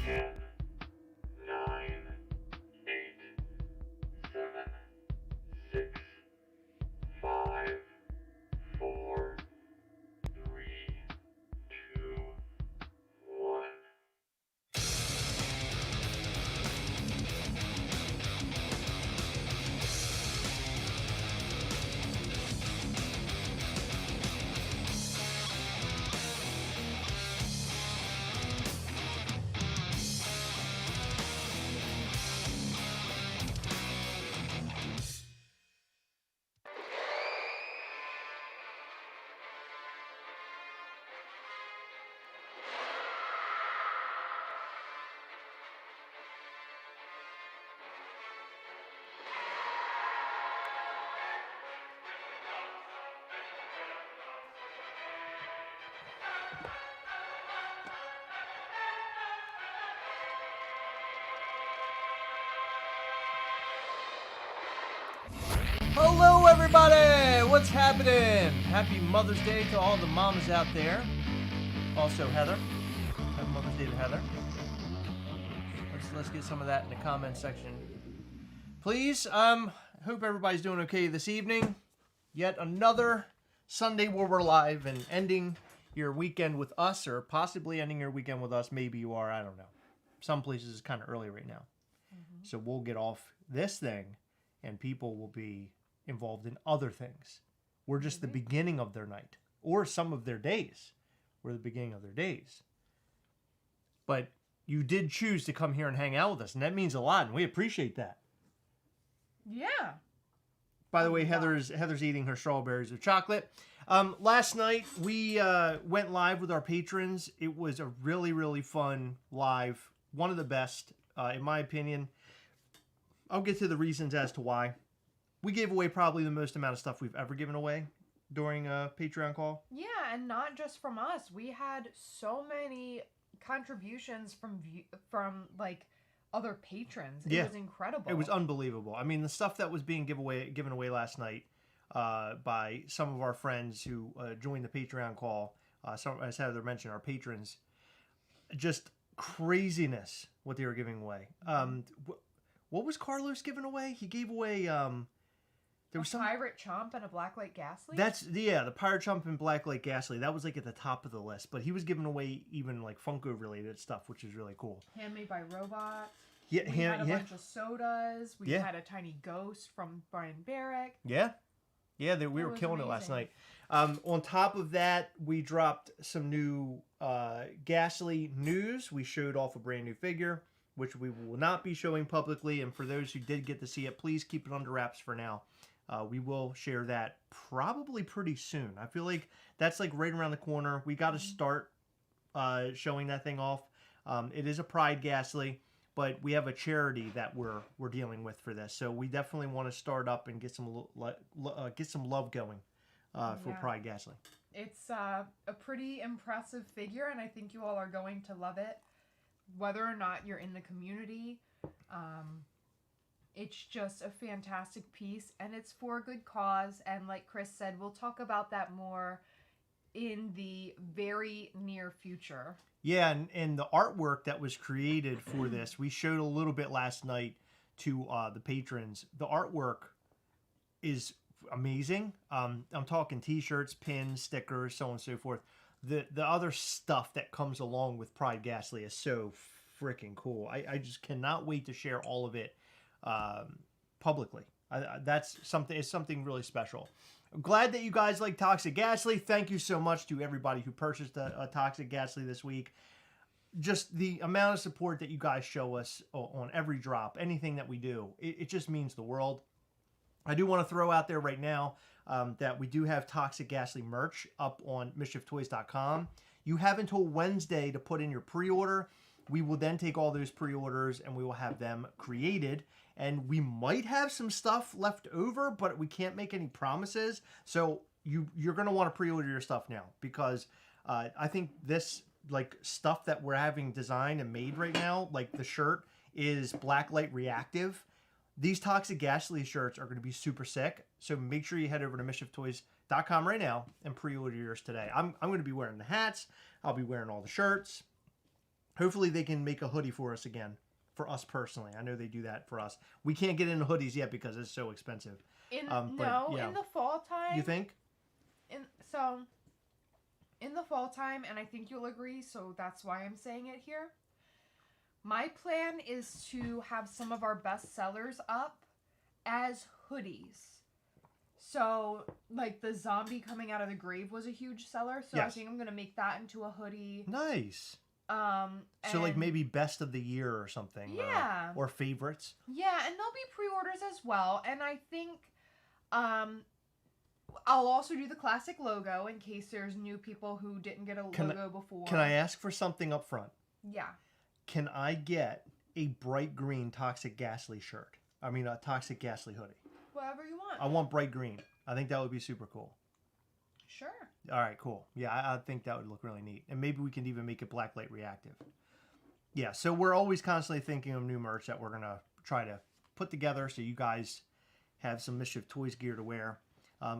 10, 9, 8, 7, 6, 5, 4, 3, 2, 1. Hello, everybody! What's happening? Happy Mother's Day to all the moms out there. Also, Heather. Happy Mother's Day to Heather. Let's get some of that in the comment section, please. Hope everybody's doing okay this evening. Yet another Sunday where we're live and ending your weekend with us, or possibly ending your weekend with us. Maybe you are. I don't know. Some places it's kind of early right now, so we'll get off this thing, and people will be involved in other things. We're just the beginning of their night, or some of their days. We're the beginning of their days. But you did choose to come here and hang out with us, and that means a lot, and we appreciate that. Yeah. By the way, Heather's eating her strawberries with chocolate. Last night, we went live with our patrons. It was a really, really fun live. One of the best, in my opinion. I'll get to the reasons as to why. We gave away probably the most amount of stuff we've ever given away during a Patreon call. Yeah, and not just from us. We had so many contributions from like other patrons. It was incredible. It was unbelievable. I mean, the stuff that was being given away last night by some of our friends who joined the Patreon call. As Heather mentioned, our patrons, just craziness what they were giving away. What was Carlos giving away? He gave away there was some pirate chump and a blacklight gas leak. The pirate chump and blacklight gas leak. That was like at the top of the list, but he was giving away even like Funko related stuff, which is really cool. Handmade by robots. Yeah, we had a bunch of sodas. We had a tiny ghost from Brian Barrick. Yeah, we were killing it last night. On top of that, we dropped some new Ghastly news. We showed off a brand new figure, which we will not be showing publicly. And for those who did get to see it, please keep it under wraps for now. We will share that probably pretty soon. I feel like that's like right around the corner. We got to start showing that thing off. It is a Pride Ghastly, but we have a charity that we're dealing with for this. So we definitely want to start up and get some love going for Pride Ghastly. It's a pretty impressive figure, and I think you all are going to love it. Whether or not you're in the community, it's just a fantastic piece, and it's for a good cause. And like Chris said, we'll talk about that more in the very near future. Yeah, and the artwork that was created for this, we showed a little bit last night to the patrons. The artwork is amazing. I'm talking t-shirts, pins, stickers, so on and so forth. The other stuff that comes along with Pride Ghastly is so freaking cool. I just cannot wait to share all of it publicly. It's something really special. I'm glad that you guys like Toxic Ghastly. Thank you so much to everybody who purchased a Toxic Ghastly this week. Just the amount of support that you guys show us on every drop, anything that we do, it just means the world. I do want to throw out there right now that we do have Toxic Ghastly merch up on MischiefToys.com. You have until Wednesday to put in your pre-order. We will then take all those pre-orders and we will have them created. And we might have some stuff left over, but we can't make any promises. So you're going to want to pre-order your stuff now, because I think this like stuff that we're having designed and made right now, like the shirt, is blacklight reactive. These Toxic Ghastly shirts are going to be super sick. So make sure you head over to MischiefToys.com right now and pre-order yours today. I'm going to be wearing the hats. I'll be wearing all the shirts. Hopefully they can make a hoodie for us again, for us personally. I know they do that for us. We can't get into hoodies yet because it's so expensive. In But, yeah. in the fall time. You think? In the fall time, and I think you'll agree, so that's why I'm saying it here. My plan is to have some of our best sellers up as hoodies. So, like, the zombie coming out of the grave was a huge seller, so I Yes. think I'm going to make that into a hoodie. Nice. So like And- maybe best of the year or something. Yeah. Or favorites. Yeah, and there'll be pre-orders as well, and I think I'll also do the classic logo in case there's new people who didn't get a logo before. Can I ask for something up front? Yeah. Can I get a bright green Toxic Ghastly shirt? I mean, a Toxic Ghastly hoodie. Whatever you want. I want bright green. I think that would be super cool. Sure. All right, cool. Yeah, I think that would look really neat. And maybe we can even make it blacklight reactive. Yeah, so we're always constantly thinking of new merch that we're going to try to put together so you guys have some Mischief Toys gear to wear.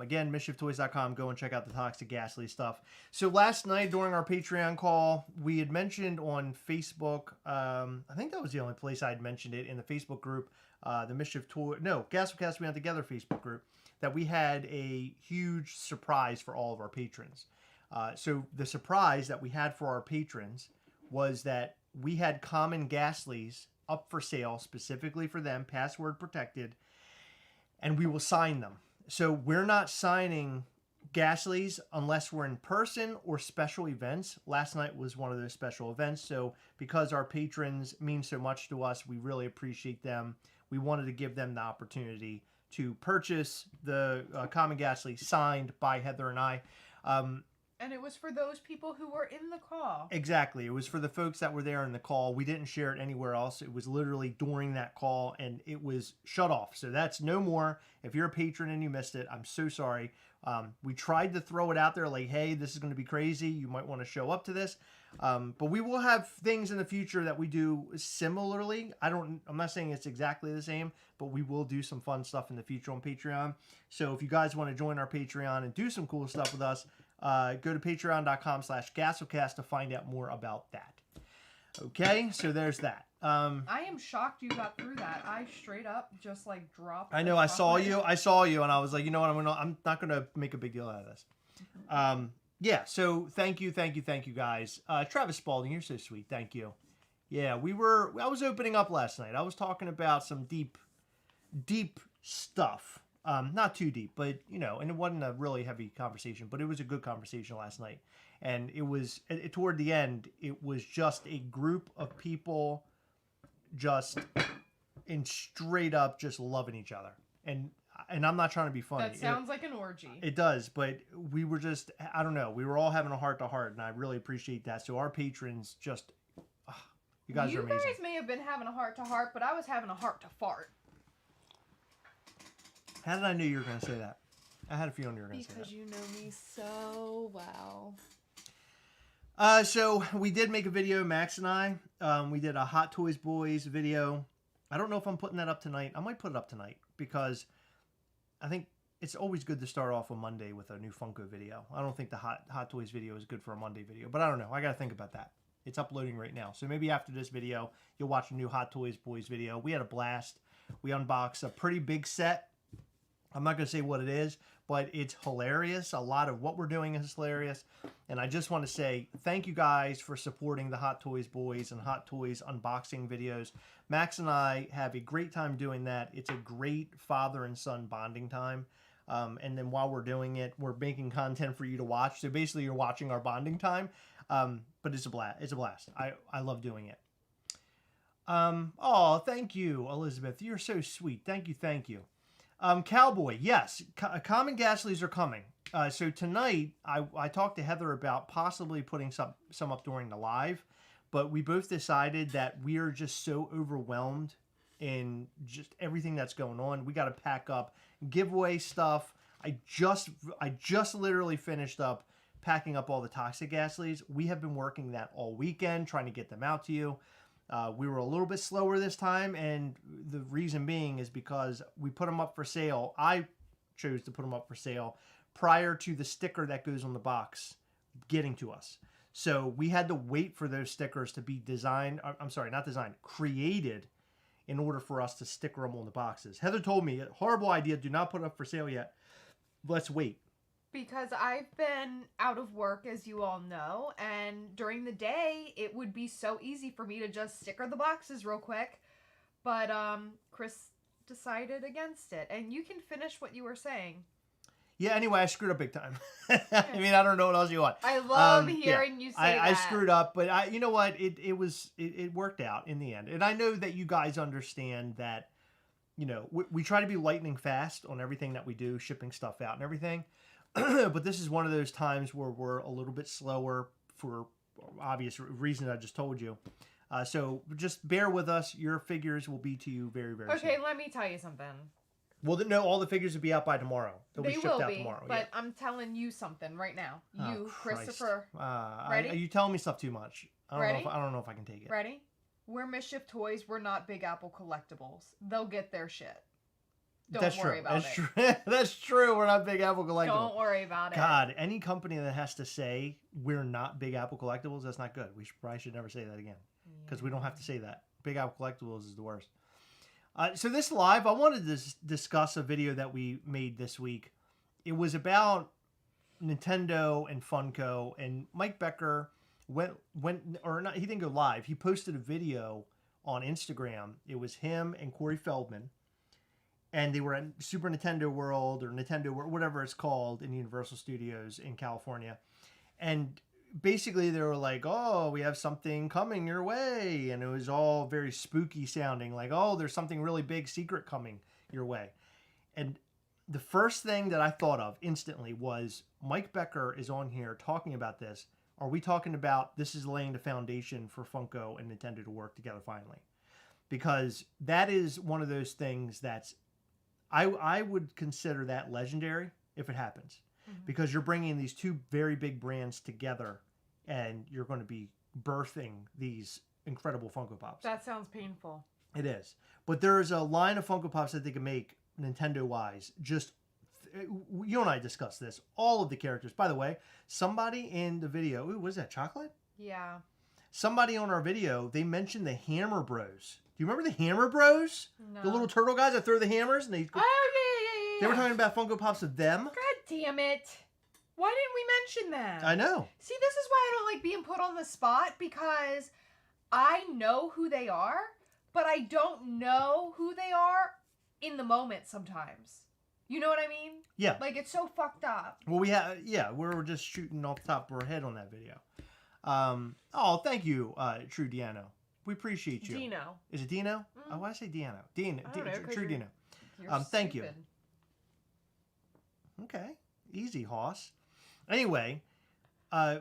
Again, mischieftoys.com. Go and check out the Toxic Ghastly stuff. So last night during our Patreon call, we had mentioned on Facebook, I think that was the only place I had mentioned it, in the Facebook group, the Gastlecast We On Together Facebook group, that we had a huge surprise for all of our patrons. So the surprise that we had for our patrons was that we had common Ghastlies up for sale specifically for them, password protected, and we will sign them. So we're not signing Ghastlies unless we're in person or special events. Last night was one of those special events. So because our patrons mean so much to us, we really appreciate them. We wanted to give them the opportunity to purchase the common Ghastly signed by Heather and I. And it was for those people who were in the call. Exactly. It was for the folks that were there in the call. We didn't share it anywhere else. It was literally during that call, and it was shut off. So that's no more. If you're a patron and you missed it, I'm so sorry. We tried to throw it out there like, hey, this is going to be crazy. You might want to show up to this. But we will have things in the future that we do similarly. I'm not saying it's exactly the same, but we will do some fun stuff in the future on Patreon. So if you guys want to join our Patreon and do some cool stuff with us, go to patreon.com/Gastlecast to find out more about that. Okay, so there's that. I am shocked you got through that. I straight up just like dropped. I know. I saw you, and I was like, you know what? I'm not gonna make a big deal out of this. Yeah. So thank you, guys. Travis Spalding, you're so sweet. Thank you. Yeah, I was opening up last night. I was talking about some deep stuff. Not too deep, but and it wasn't a really heavy conversation, but it was a good conversation last night. And it was toward the end, it was just a group of people just in straight up just loving each other. And I'm not trying to be funny. That sounds like an orgy. It does, but we were just, I don't know, we were all having a heart to heart, and I really appreciate that. So our patrons just, you guys are amazing. You guys may have been having a heart to heart, but I was having a heart to fart. How did I know you were going to say that? I had a feeling you were going to say that. Because you know me so well. So we did make a video, Max and I. We did a Hot Toys Boys video. I don't know if I'm putting that up tonight. I might put it up tonight because I think it's always good to start off on Monday with a new Funko video. I don't think the Hot Toys video is good for a Monday video, but I don't know. I got to think about that. It's uploading right now. So maybe after this video, you'll watch a new Hot Toys Boys video. We had a blast. We unboxed a pretty big set. I'm not going to say what it is, but it's hilarious. A lot of what we're doing is hilarious. And I just want to say thank you guys for supporting the Hot Toys Boys and Hot Toys unboxing videos. Max and I have a great time doing that. It's a great father and son bonding time. And then while we're doing it, we're making content for you to watch. So basically you're watching our bonding time. But it's a blast. It's a blast. I love doing it. Oh, thank you, Elizabeth. You're so sweet. Thank you. Cowboy, yes, common Ghastlies are coming. So tonight, I talked to Heather about possibly putting some up during the live, but we both decided that we are just so overwhelmed in just everything that's going on. We got to pack up giveaway stuff. I just literally finished up packing up all the Toxic Ghastlies. We have been working that all weekend, trying to get them out to you. We were a little bit slower this time, and the reason being is because we put them up for sale. I chose to put them up for sale prior to the sticker that goes on the box getting to us. So we had to wait for those stickers to be designed. I'm sorry, not designed, created in order for us to sticker them on the boxes. Heather told me, horrible idea. Do not put it up for sale yet. Let's wait. Because I've been out of work, as you all know, and during the day, it would be so easy for me to just sticker the boxes real quick. But Chris decided against it. And you can finish what you were saying. Yeah, anyway, I screwed up big time. I mean, I don't know what else you want. I love hearing you say that. I screwed up, but you know what? It worked out in the end. And I know that you guys understand that, you know, we try to be lightning fast on everything that we do, shipping stuff out and everything. But this is one of those times where we're a little bit slower for obvious reasons I just told you. So just bear with us. Your figures will be to you very, very soon. Okay, let me tell you something. Well, no, all the figures will be out by tomorrow. They'll be shipped out tomorrow. But I'm telling you something right now. You, Christopher. Ready? You telling me stuff too much. I don't know if I can take it. Ready? We're Mischief Toys. We're not Big Apple Collectibles. They'll get their shit. Don't worry about it. That's true. We're not Big Apple Collectibles. Don't worry about it. God, any company that has to say we're not Big Apple Collectibles, that's not good. We probably should never say that again because we don't have to say that. Big Apple Collectibles is the worst. So this live, I wanted to discuss a video that we made this week. It was about Nintendo and Funko, and Mike Becker went or not. He didn't go live. He posted a video on Instagram. It was him and Corey Feldman. And they were at Super Nintendo World or Nintendo World, whatever it's called, in Universal Studios in California. And basically they were like, oh, we have something coming your way. And it was all very spooky sounding, like, oh, there's something really big secret coming your way. And the first thing that I thought of instantly was Mike Becker is on here talking about this. Are we talking about this is laying the foundation for Funko and Nintendo to work together finally? Because that is one of those things that's I would consider that legendary if it happens, because you're bringing these two very big brands together and you're going to be birthing these incredible Funko Pops. That sounds painful. It is. But there's a line of Funko Pops that they can make Nintendo-wise. Just, you and I discussed this. All of the characters. By the way, somebody in the video, ooh, was that chocolate? Yeah. Somebody on our video, they mentioned the Hammer Bros. Do you remember the Hammer Bros? No. The little turtle guys that throw the hammers? And they, Oh, yeah. they were talking about Funko Pops of them. God damn it. Why didn't we mention that? I know. See, this is why I don't like being put on the spot, because I know who they are, but I don't know who they are in the moment sometimes. You know what I mean? Yeah. Like, it's so fucked up. Well, we were just shooting off the top of our head on that video. Oh, thank you, True Diano. We appreciate you. Dino. Is it Dino? Oh, why did I say Diano? True Dino. You're thank you. stupid. Okay. Easy, Hoss. Anyway,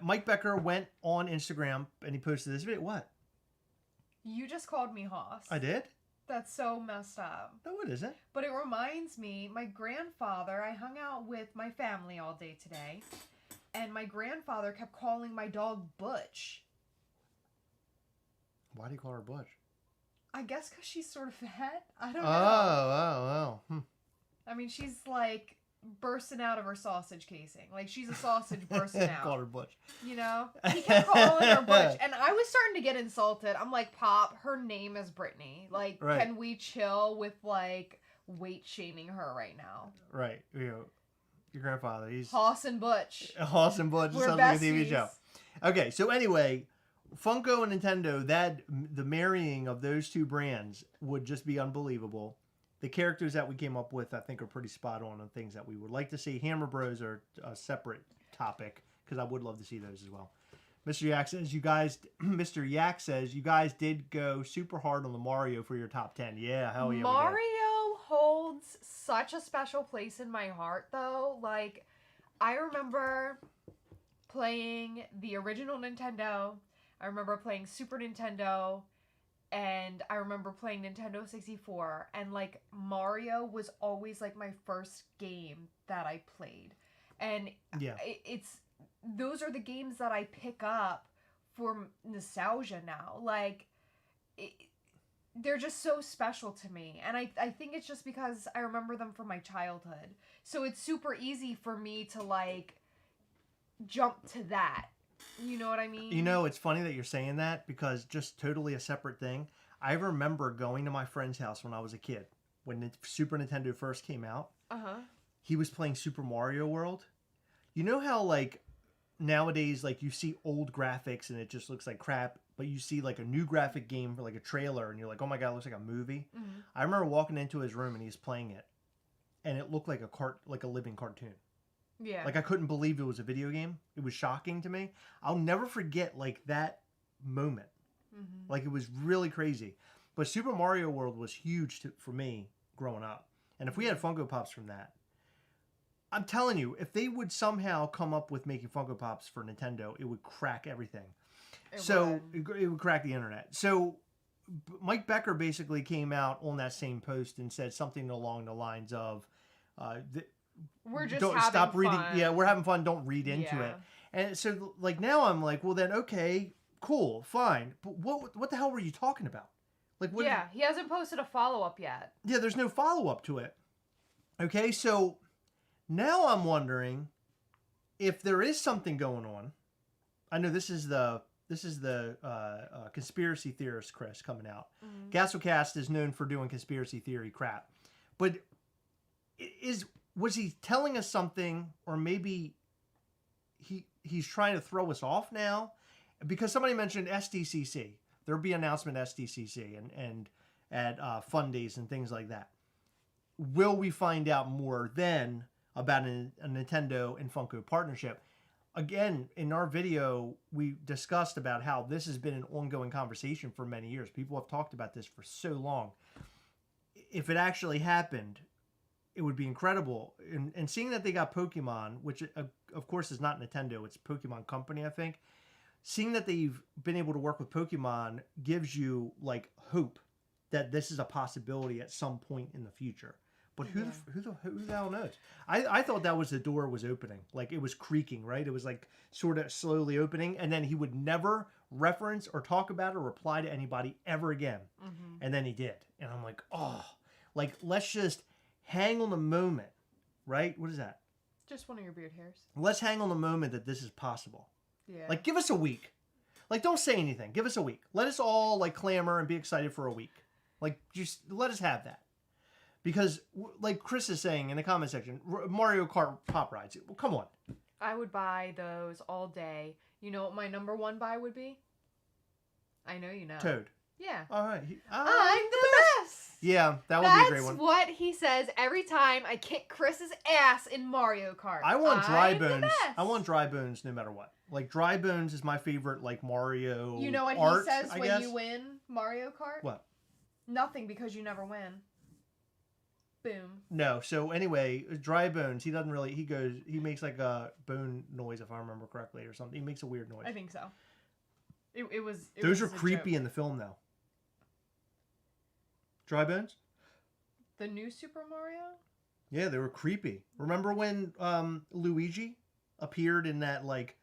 Mike Becker went on Instagram and he posted this video. What? You just called me Hoss. I did? That's so messed up. No, it isn't. But it reminds me, my grandfather, I hung out with my family all day today, and my grandfather kept calling my dog Butch. Why do you call her Butch? I guess because she's sort of fat. I don't know. Oh. I mean, she's like bursting out of her sausage casing. Like, she's a sausage bursting out. Call her Butch. You know? He kept calling her Butch. And I was starting to get insulted. I'm like, Pop, her name is Brittany. Like, right. Can we chill with, like, weight shaming her right now? Right. You know, your grandfather, he's... Hoss and Butch. Hoss and Butch. We're sounds besties. like a TV show. Okay, so anyway, Funko and Nintendo, the marrying of those two brands would just be unbelievable. The characters that we came up with, I think, are pretty spot on things that we would like to see. Hammer Bros are a separate topic because I would love to see those as well. Mr. Yak says you guys did go super hard on the Mario for your top 10. Yeah, hell yeah. Mario holds such a special place in my heart, though. Like, I remember playing the original Nintendo. I remember playing Super Nintendo. And I remember playing Nintendo 64, and, like, Mario was always, like, my first game that I played. And yeah, those are the games that I pick up for nostalgia now. Like, they're just so special to me. And I think it's just because I remember them from my childhood. So it's super easy for me to, like, jump to that You know what I mean? You know, it's funny that you're saying that because just totally a separate thing. I remember going to my friend's house when I was a kid, when the Super Nintendo first came out. Uh-huh. He was playing Super Mario World. You know how, like, nowadays, like, you see old graphics and it just looks like crap, but you see, like, a new graphic game for, like, a trailer and you're like, oh my God, it looks like a movie. Mm-hmm. I remember walking into his room and he's playing it and it looked like a living cartoon. Yeah. Like, I couldn't believe it was a video game. It was shocking to me. I'll never forget, like, that moment. Mm-hmm. Like, it was really crazy. But Super Mario World was huge for me growing up. And if we had Funko Pops from that, I'm telling you, if they would somehow come up with making Funko Pops for Nintendo, it would crack everything. It would crack the internet. So Mike Becker basically came out on that same post and said something along the lines of, we're just don't having stop reading. fun. Yeah, we're having fun. Don't read into Yeah. it. And so, like, now I'm like, well, then, okay, cool, fine. But what the hell were you talking about? Like, what? Yeah, he hasn't posted a follow-up yet. Yeah, there's no follow-up to it. Okay, so now I'm wondering if there is something going on. I know this is the conspiracy theorist Chris coming out. Mm-hmm. Gastlecast is known for doing conspiracy theory crap, but was he telling us something, or maybe he's trying to throw us off now? Because somebody mentioned SDCC. There'll be an announcement at SDCC and at Fun Days and things like that. Will we find out more then about a Nintendo and Funko partnership? Again, in our video, we discussed about how this has been an ongoing conversation for many years. People have talked about this for so long. If it actually happened, it would be incredible. And seeing that they got Pokemon, which of course is not Nintendo, it's Pokemon Company, I think. Seeing that they've been able to work with Pokemon gives you, like, hope that this is a possibility at some point in the future. But who the hell knows? I thought that was the door was opening. Like, it was creaking, right? It was, like, sort of slowly opening. And then he would never reference or talk about or reply to anybody ever again. Mm-hmm. And then he did. And I'm like, oh. Like, let's just hang on the moment, right? What is that? Just one of your beard hairs. Let's hang on the moment that this is possible. Yeah. Like, give us a week. Like, don't say anything. Give us a week. Let us all, like, clamor and be excited for a week. Like, just let us have that. Because, like Chris is saying in the comment section, Mario Kart pop rides. Well, come on. I would buy those all day. You know what my number one buy would be? I know you know. Toad. Yeah. All right. I'm the best. Yeah, that would be a great one. That's what he says every time I kick Chris's ass in Mario Kart. I want dry I'm the bones. best. I want dry bones no matter what. Like, dry bones is my favorite, like, Mario You know what art, he says I when guess. you win Mario Kart? What? Nothing, because you never win. Boom. No. So anyway, dry bones. He doesn't really. He makes like a bone noise, if I remember correctly, or something. He makes a weird noise. I think so. It was. Those was are a creepy joke. in the film, though. Dry bones. The new Super Mario? Yeah, they were creepy. Remember when Luigi appeared in that, like,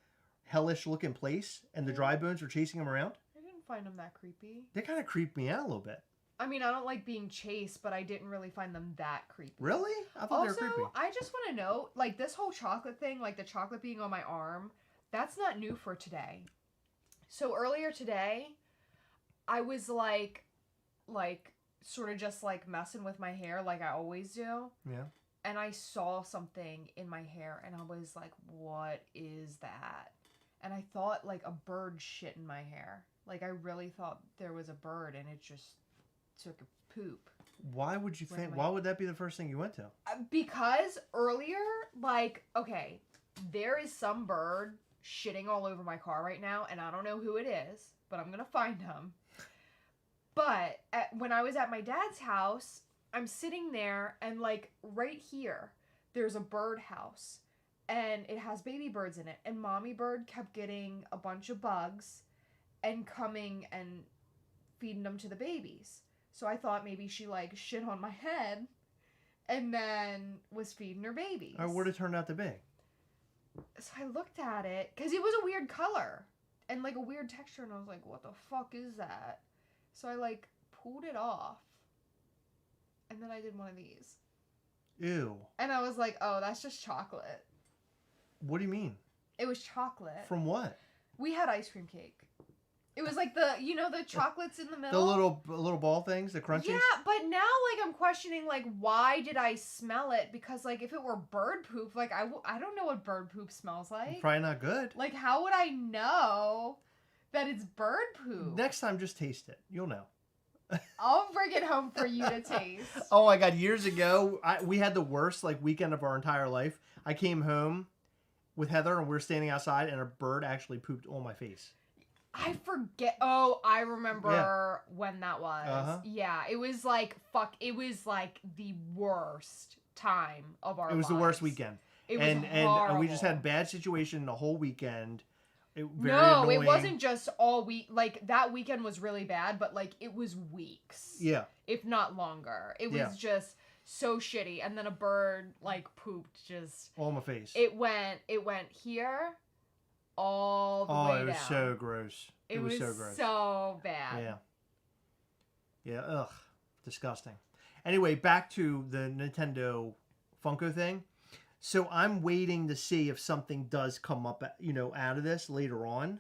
hellish looking place, and the dry bones were chasing him around? I didn't find them that creepy. They kind of creeped me out a little bit. I mean, I don't like being chased, but I didn't really find them that creepy. Really? I thought Also, they were creepy. I just want to know, like, this whole chocolate thing, like the chocolate being on my arm, that's not new for today. So earlier today, I was like, sort of just, like, messing with my hair like I always do. Yeah. And I saw something in my hair, and I was like, what is that? And I thought, like, a bird shit in my hair. Like, I really thought there was a bird, and it just took a poop. Why would you think? Why would that be the first thing you went to? Because earlier, like, okay, there is some bird shitting all over my car right now, and I don't know who it is, but I'm gonna find him. But when I was at my dad's house, I'm sitting there, and, like, right here, there's a birdhouse, and it has baby birds in it, and mommy bird kept getting a bunch of bugs and coming and feeding them to the babies. So I thought maybe she, like, shit on my head and then was feeding her babies. Or what it turned out to be? So I looked at it, because it was a weird color and, like, a weird texture, and I was like, what the fuck is that? So I, like, pulled it off, and then I did one of these. Ew. And I was like, oh, that's just chocolate. What do you mean? It was chocolate. From what? We had ice cream cake. It was like the chocolates in the The middle. little ball things, the crunchies. Yeah, but now like I'm questioning like why did I smell it? Because like if it were bird poop, like I don't know what bird poop smells like. Probably not good. Like how would I know that it's bird poop? Next time, just taste it. You'll know. I'll bring it home for you to taste. Oh my God! Years ago, we had the worst like weekend of our entire life. I came home with Heather, and we were standing outside, and a bird actually pooped on my face. I forget. Oh, I remember when that was. Uh-huh. Yeah, it was like It was like the worst time of our lives. It was the worst weekend. It was and we just had horrible. a bad situation the whole weekend. Very No, annoying. it wasn't just all week. Like that weekend was really bad, but like it was weeks. Yeah. If not longer. It was just so shitty. And then a bird like pooped just on my face. It went here all the way down. Oh, it was so gross. It was so gross. So bad. Yeah. Yeah, ugh. Disgusting. Anyway, back to the Nintendo Funko thing. So I'm waiting to see if something does come up, out of this later on.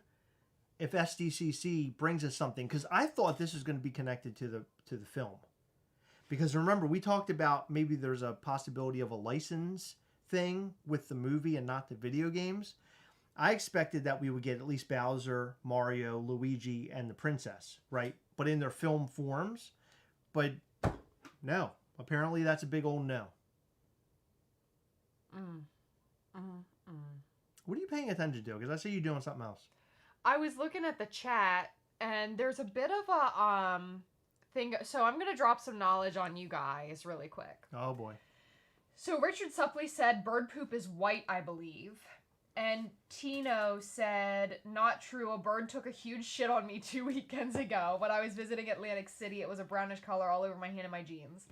If SDCC brings us something, because I thought this was going to be connected to the film. Because remember, we talked about maybe there's a possibility of a license thing with the movie and not the video games. I expected that we would get at least Bowser, Mario, Luigi, and the princess, right? But in their film forms. But no. Apparently that's a big old no. What are you paying attention to? Because I see you doing something else. I was looking at the chat, and there's a bit of a thing. So I'm gonna drop some knowledge on you guys really quick. Oh boy. So Richard Suppley said bird poop is white, I believe. And Tino said, not true. A bird took a huge shit on me 2 weekends ago. When I was visiting Atlantic City, it was a brownish color all over my hand and my jeans.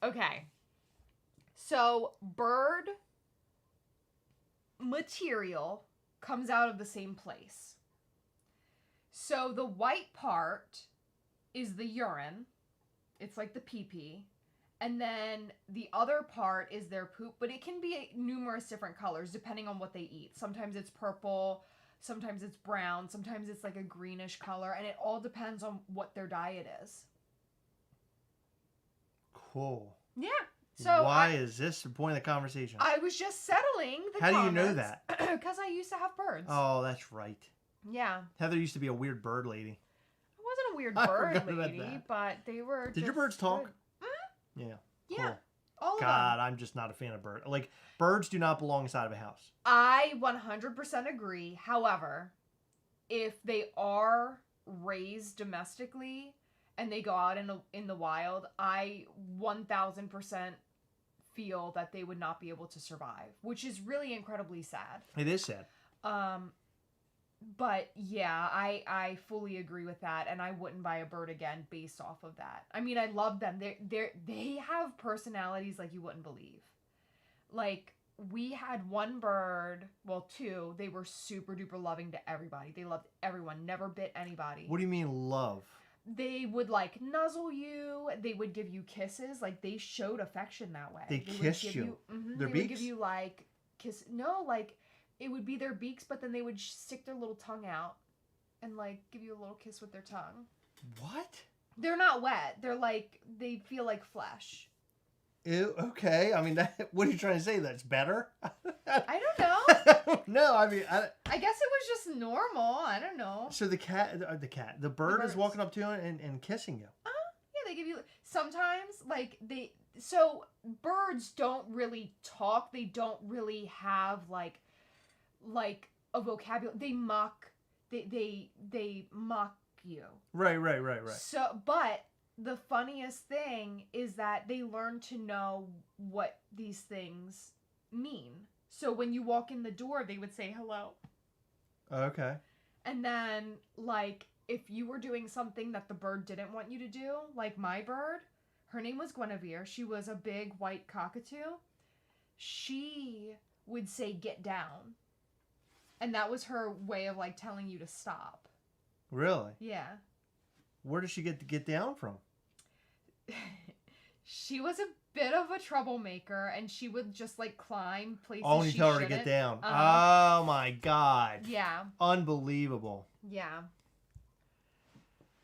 Okay. So bird material comes out of the same place. So the white part is the urine. It's like the pee-pee. And then the other part is their poop, but it can be numerous different colors depending on what they eat. Sometimes it's purple, sometimes it's brown, sometimes it's like a greenish color, and it all depends on what their diet is. Cool. Yeah. So why is this the point of the conversation? I was just settling the How comments. do you know that? Because I used to have birds. Oh, that's right. Yeah. Heather used to be a weird bird lady. I wasn't a weird I bird forgot about lady, that. but they were. Did your just birds talk? good. Yeah. Yeah. Cool. All of them. God, I'm just not a fan of birds. Like, birds do not belong inside of a house. I 100% agree. However, if they are raised domestically and they go out in the wild, I 1000% feel that they would not be able to survive, which is really incredibly sad. It is sad. But yeah, I fully agree with that, and I wouldn't buy a bird again based off of that. I mean, I love them. They have personalities like you wouldn't believe. Like, we had one bird, well, two. They were super duper loving to everybody. They loved everyone, never bit anybody. What do you mean love? They would like nuzzle you. They would give you kisses. Like, they showed affection that way. They kissed would give you? Their they beaks? would give you like kiss. No, like it would be their beaks, but then they would stick their little tongue out and like give you a little kiss with their tongue. What? They're not wet. They're like, they feel like flesh. Ew, okay. I mean, what are you trying to say? That's better? I don't know. No, I mean, I guess it was just normal. I don't know. so the bird is birds. walking up to you and kissing you. Yeah, they give you sometimes like so birds don't really talk. They don't really have like a vocabulary. They mock. They mock you. Right. So, but the funniest thing is that they learn to know what these things mean. So when you walk in the door, they would say hello. Okay. And then, like, if you were doing something that the bird didn't want you to do, like my bird, her name was Guinevere. She was a big white cockatoo. She would say, "Get down." And that was her way of, like, telling you to stop. Really? Yeah. Where does she get to get down from? She was a bit of a troublemaker, and she would just like climb places. Oh, and you she tell her to shouldn't. get down. Uh-huh. Oh my God. Yeah. Unbelievable. Yeah.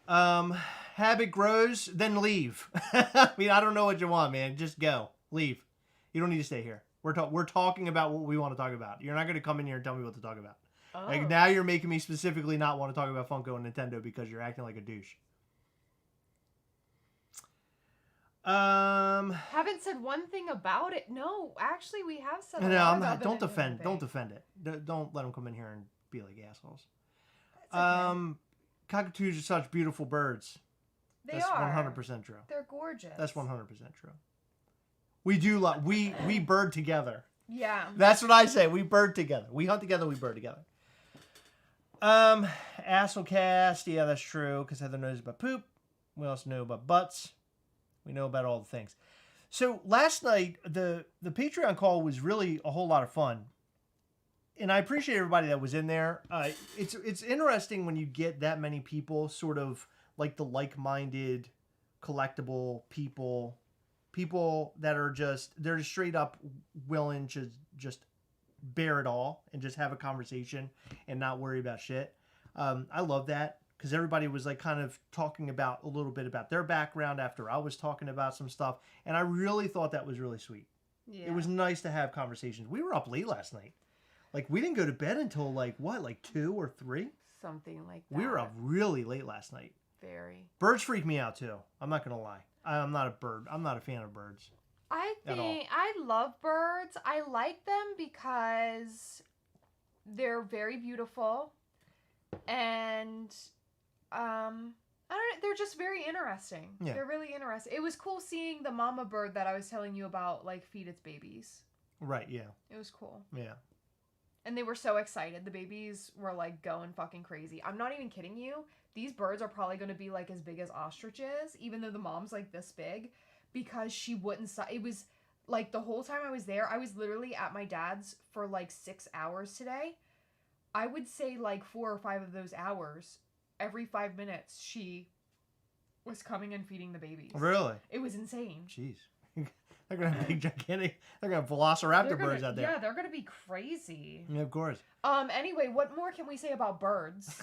Habit grows, then leave. I mean, I don't know what you want, man. Just go. Leave. You don't need to stay here. We're talking about what we want to talk about. You're not going to come in here and tell me what to talk about. Oh. Like, now you're making me specifically not want to talk about Funko and Nintendo because you're acting like a douche. Haven't said one thing about it. No, actually, we have said. No, a lot I'm about not. the Don't Nintendo defend. thing. Don't defend it. Don't let them come in here and be like assholes. It's okay. Cockatoos are such beautiful birds. They That's are 100% true. They're gorgeous. That's 100% true. We do love. We bird together. Yeah. That's what I say. We bird together. We hunt together. We bird together. Gastlecast. Yeah, that's true. Because Heather knows about poop. We also know about butts. We know about all the things. So last night, the Patreon call was really a whole lot of fun. And I appreciate everybody that was in there. It's interesting when you get that many people, sort of like the like-minded, collectible people that are they're just straight up willing to just bear it all and just have a conversation and not worry about shit. I love that because everybody was like kind of talking about a little bit about their background after I was talking about some stuff. And I really thought that was really sweet. Yeah. It was nice to have conversations. We were up late last night. Like, we didn't go to bed until, like 2 or 3? Something like that. We were up really late last night. Very. Birds freak me out, too. I'm not going to lie. I'm not a bird. I'm not a fan of birds. I At all. think I love birds. I like them because they're very beautiful, and I don't know, they're just very interesting. Yeah. They're really interesting. It was cool seeing the mama bird that I was telling you about, like, feed its babies. Right, yeah. It was cool. Yeah. And they were so excited. The babies were, like, going fucking crazy. I'm not even kidding you. These birds are probably going to be, like, as big as ostriches, even though the mom's, like, this big, because she wouldn't stop. It was, like, the whole time I was there, I was literally at my dad's for, like, 6 hours today. I would say, like, 4 or 5 of those hours, every 5 minutes, she was coming and feeding the babies. Really? It was insane. Jeez. They're going to have big, gigantic, they're going to have velociraptor birds out there. Yeah, they're going to be crazy. Yeah, of course. Anyway, what more can we say about birds?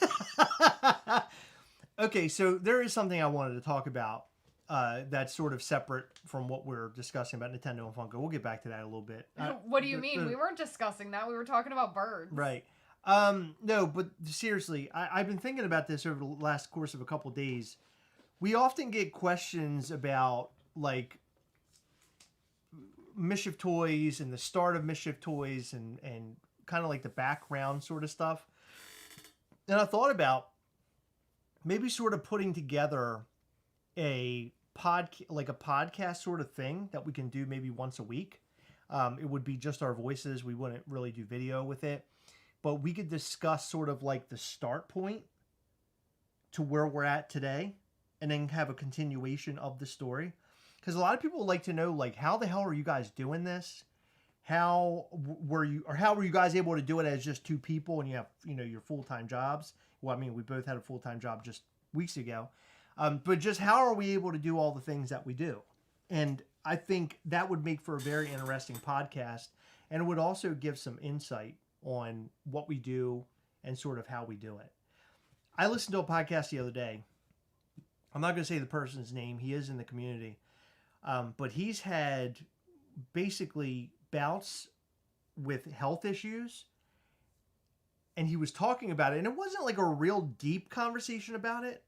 Okay, so there is something I wanted to talk about that's sort of separate from what we're discussing about Nintendo and Funko. We'll get back to that a little bit. What do you mean? We weren't discussing that. We were talking about birds. Right. No, but seriously, I've been thinking about this over the last course of a couple days. We often get questions about, like, Mischief Toys and the start of Mischief Toys and kind of like the background sort of stuff. And I thought about maybe sort of putting together a podcast sort of thing that we can do maybe once a week. It would be just our voices. We wouldn't really do video with it, but we could discuss sort of like the start point to where we're at today and then have a continuation of the story. Because a lot of people would like to know, like, how the hell are you guys doing this? How were you guys able to do it as just 2 people and you have, your full-time jobs? Well, I mean, we both had a full-time job just weeks ago. But just how are we able to do all the things that we do? And I think that would make for a very interesting podcast. And it would also give some insight on what we do and sort of how we do it. I listened to a podcast the other day. I'm not going to say the person's name. He is in the community. But he's had basically bouts with health issues. And he was talking about it. And it wasn't like a real deep conversation about it.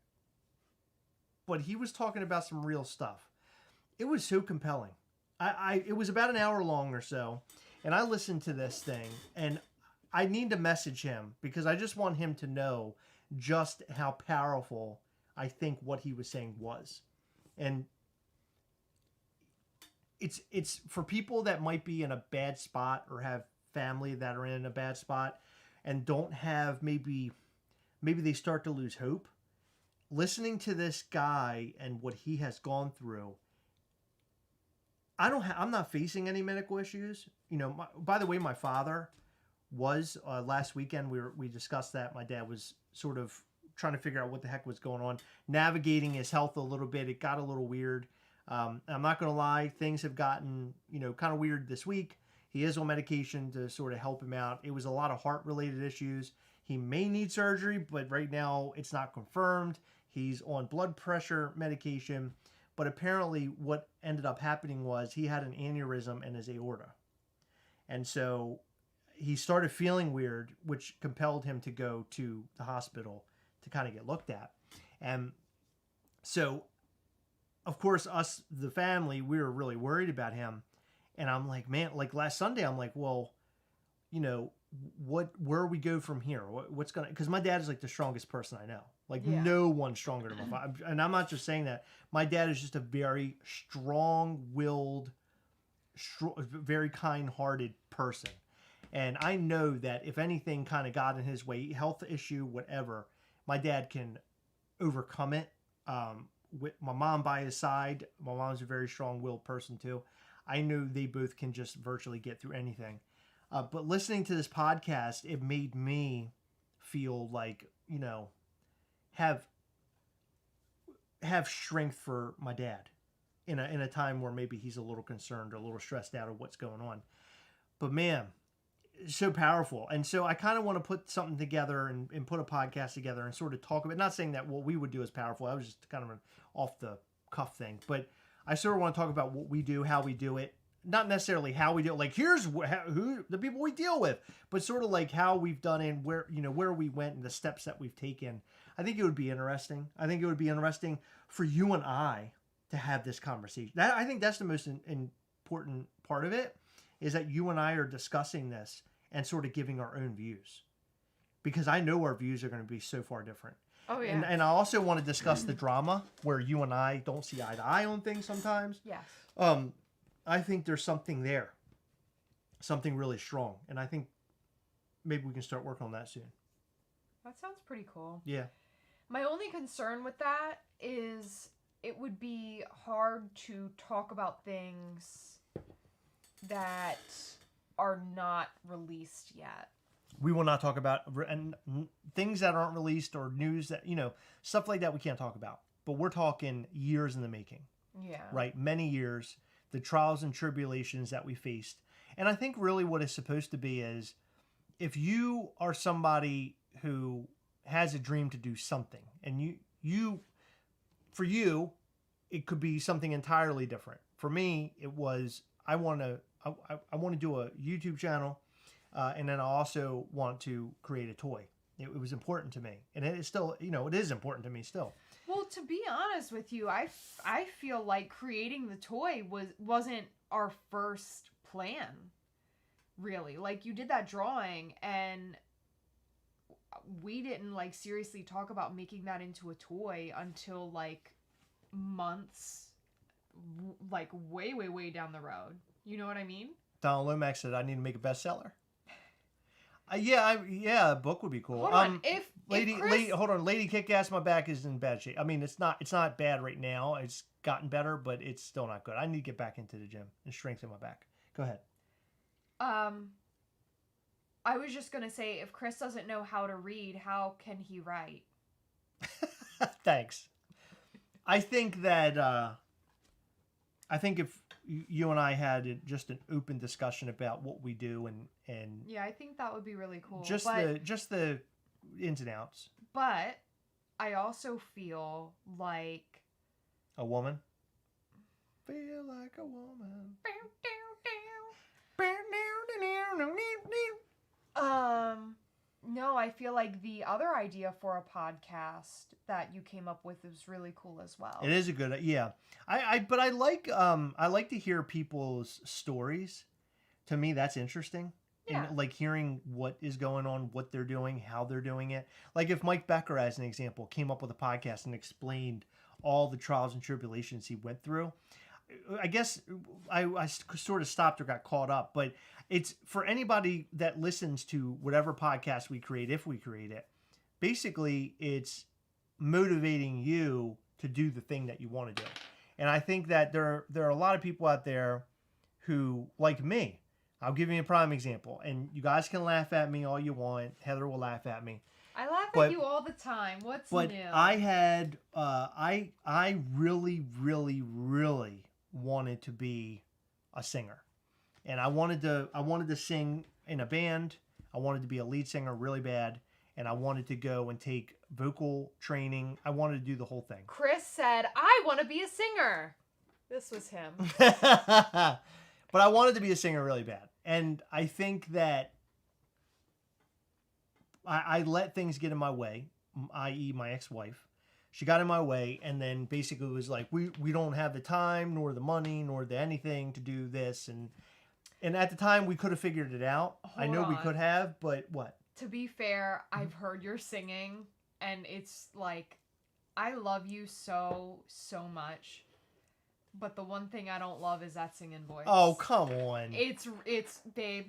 But he was talking about some real stuff. It was so compelling. It was about an hour long or so. And I listened to this thing. And I need to message him. Because I just want him to know just how powerful I think what he was saying was. And it's for people that might be in a bad spot or have family that are in a bad spot and don't have maybe they start to lose hope. Listening to this guy and what he has gone through, I'm not facing any medical issues. By the way, my father was last weekend. We discussed that. My dad was sort of trying to figure out what the heck was going on, navigating his health a little bit. It got a little weird. I'm not going to lie, things have gotten, kind of weird this week. He is on medication to sort of help him out. It was a lot of heart-related issues. He may need surgery, but right now it's not confirmed. He's on blood pressure medication. But apparently what ended up happening was he had an aneurysm in his aorta. And so he started feeling weird, which compelled him to go to the hospital to kind of get looked at. And so, of course, us, the family, we were really worried about him. And I'm like, man, like last Sunday, I'm like, well, where we go from here? What's going to, because my dad is like the strongest person I know. Like no one's stronger than my father. And I'm not just saying that. My dad is just a very strong-willed, very kind-hearted person. And I know that if anything kind of got in his way, health issue, whatever, my dad can overcome it. With my mom by his side, my mom's a very strong-willed person too. I know they both can just virtually get through anything. But listening to this podcast, it made me feel like, have strength for my dad in a time where maybe he's a little concerned or a little stressed out of what's going on. But man, so powerful. And so I kind of want to put something together and put a podcast together and sort of talk about, not saying that what we would do is powerful. That was just kind of an off the cuff thing, but I sort of want to talk about what we do, how we do it. Not necessarily how we do it, like here's who the people we deal with, but sort of like how we've done it and where we went and the steps that we've taken. I think it would be interesting. I think it would be interesting for you and I to have this conversation. I think that's the most important part of it, is that you and I are discussing this and sort of giving our own views, because I know our views are going to be so far different. Oh yeah. And I also want to discuss the drama where you and I don't see eye to eye on things sometimes. Yes. I think there's something there, something really strong, and I think maybe we can start working on that soon. That sounds pretty cool. Yeah. My only concern with that is it would be hard to talk about things that are not released yet. We will not talk about things that aren't released or news that, stuff like that we can't talk about. But we're talking years in the making. Yeah. Right? Many years. The trials and tribulations that we faced. And I think really what it's supposed to be is, if you are somebody who has a dream to do something, and for you, it could be something entirely different. For me, it was, I want to do a YouTube channel, and then I also want to create a toy. It was important to me, and it is still, it is important to me still. Well, to be honest with you, I feel like creating the toy wasn't our first plan, really. Like, you did that drawing, and we didn't, like, seriously talk about making that into a toy until, like, months, like, way, way, way down the road. You know what I mean? Donald Lomax said, I need to make a bestseller. A book would be cool. Hold on, hold on. Lady Kick-Ass, my back is in bad shape. I mean, it's not bad right now. It's gotten better, but it's still not good. I need to get back into the gym and strengthen my back. Go ahead. I was just gonna say, if Chris doesn't know how to read, how can he write? Thanks. I think that if you and I had just an open discussion about what we do and yeah, I think that would be really cool. Just the ins and outs. But I also feel like a woman. Feel like a woman. No, I feel like the other idea for a podcast that you came up with is really cool as well. It is a good, yeah. But I like to hear people's stories. To me, that's interesting. Yeah. And like hearing what is going on, what they're doing, how they're doing it. Like if Mike Becker, as an example, came up with a podcast and explained all the trials and tribulations he went through, I guess I sort of stopped or got caught up. But it's for anybody that listens to whatever podcast we create, if we create it, basically it's motivating you to do the thing that you want to do. And I think that there are a lot of people out there who, like me, I'll give you a prime example, and you guys can laugh at me all you want. Heather will laugh at me. I laugh But- at you all the time. What's But new? I had I really wanted to be a singer, and I wanted to sing in a band. I wanted to be a lead singer really bad, and I wanted to go and take vocal training. I wanted to do the whole thing. Chris said, "I want to be a singer." This was him. But I wanted to be a singer really bad, and I think that I let things get in my way, i.e. my ex-wife. She got in my way, and then basically was like, we don't have the time, nor the money, nor the anything to do this. And at the time, we could have figured it out. I know we on. could have, but what? To be fair, I've heard your singing, and it's like, I love you so much. But the one thing I don't love is that singing voice. Oh, come on. It's babe.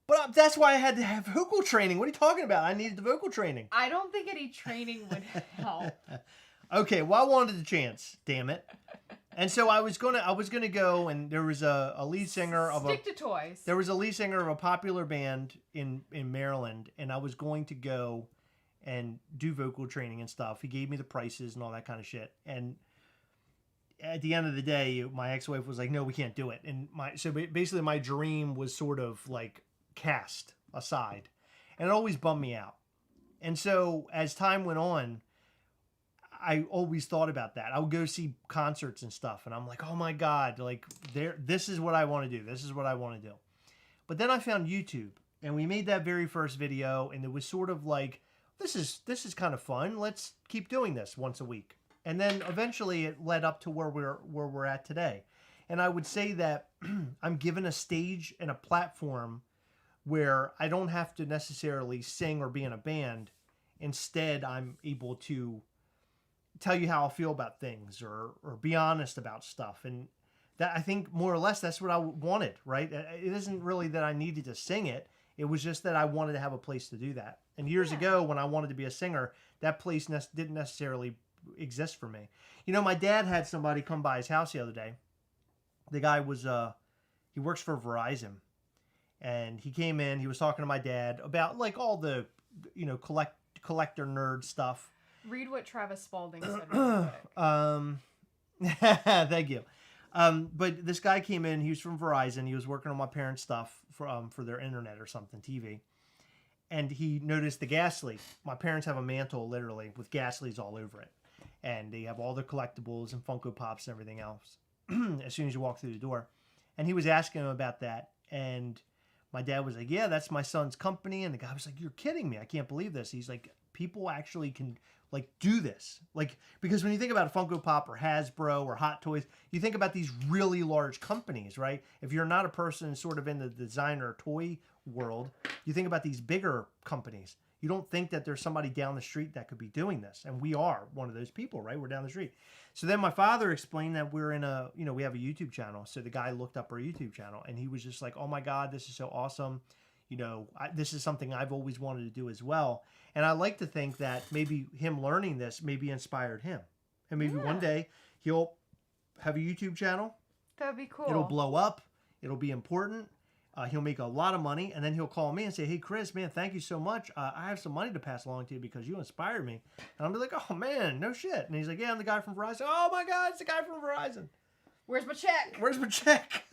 But that's why I had to have vocal training. What are you talking about? I needed the vocal training. I don't think any training would help. Okay, well, I wanted the chance, damn it. And so I was gonna go, and there was a lead singer of Stick to toys. there was a lead singer of a popular band in Maryland, and I was going to go and do vocal training and stuff. He gave me the prices and all that kind of shit. And at the end of the day, my ex-wife was like, "No, we can't do it." And basically my dream was sort of like cast aside, and it always bummed me out. And so as time went on, I always thought about that. I would go see concerts and stuff, and I'm like, oh my God, like this is what I want to do. This is what I want to do. But then I found YouTube, and we made that very first video, and it was sort of like, this is kind of fun. Let's keep doing this once a week. And then eventually it led up to where we're at today. And I would say that I'm given a stage and a platform where I don't have to necessarily sing or be in a band. Instead, I'm able to tell you how I feel about things or be honest about stuff. And that, I think more or less that's what I wanted, right? It isn't really that I needed to sing it. It was just that I wanted to have a place to do that. And years ago, when I wanted to be a singer, that place didn't necessarily exist for me. You know, my dad had somebody come by his house the other day. The guy was, he works for Verizon. And he came in, he was talking to my dad about like all the, you know, collector nerd stuff. Read what Travis Spalding said really quick. Thank you. But this guy came in, he was from Verizon. He was working on my parents' stuff for their internet or something, TV. And he noticed the gas leak. My parents have a mantle, literally, with gas leaks all over it. And they have all their collectibles and Funko Pops and everything else as soon as you walk through the door. And he was asking him about that. And my dad was like, yeah, that's my son's company. And the guy was like, you're kidding me. I can't believe this. He's like, people actually can like do this. Like, because when you think about a Funko Pop or Hasbro or Hot Toys, you think about these really large companies, right? If you're not a person sort of in the designer toy world, you think about these bigger companies. You don't think that there's somebody down the street that could be doing this. And we are one of those people, right? We're down the street. So then my father explained that we're in a, you know, we have a YouTube channel. So the guy looked up our YouTube channel and he was just like, oh my God, this is so awesome. You know, this is something I've always wanted to do as well. And I like to think that maybe him learning this maybe inspired him. And maybe one day he'll have a YouTube channel. That'd be cool. It'll blow up. It'll be important. He'll make a lot of money. And then he'll call me and say, hey, Chris, man, thank you so much. I have some money to pass along to you because you inspired me. And I'll be like, oh, man, no shit. And he's like, yeah, I'm the guy from Verizon. Oh, my God, it's the guy from Verizon. Where's my check? Where's my check?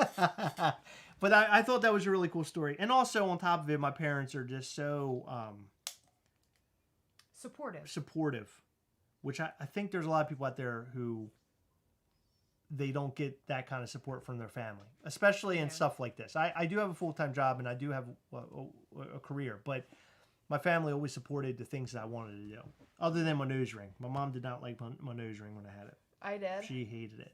But I thought that was a really cool story. And also on top of it, my parents are just so supportive, which I think there's a lot of people out there who they don't get that kind of support from their family, especially in stuff like this. I do have a full-time job and I do have a career, but my family always supported the things that I wanted to do, other than my nose ring. My mom did not like my nose ring when I had it. I did. She hated it.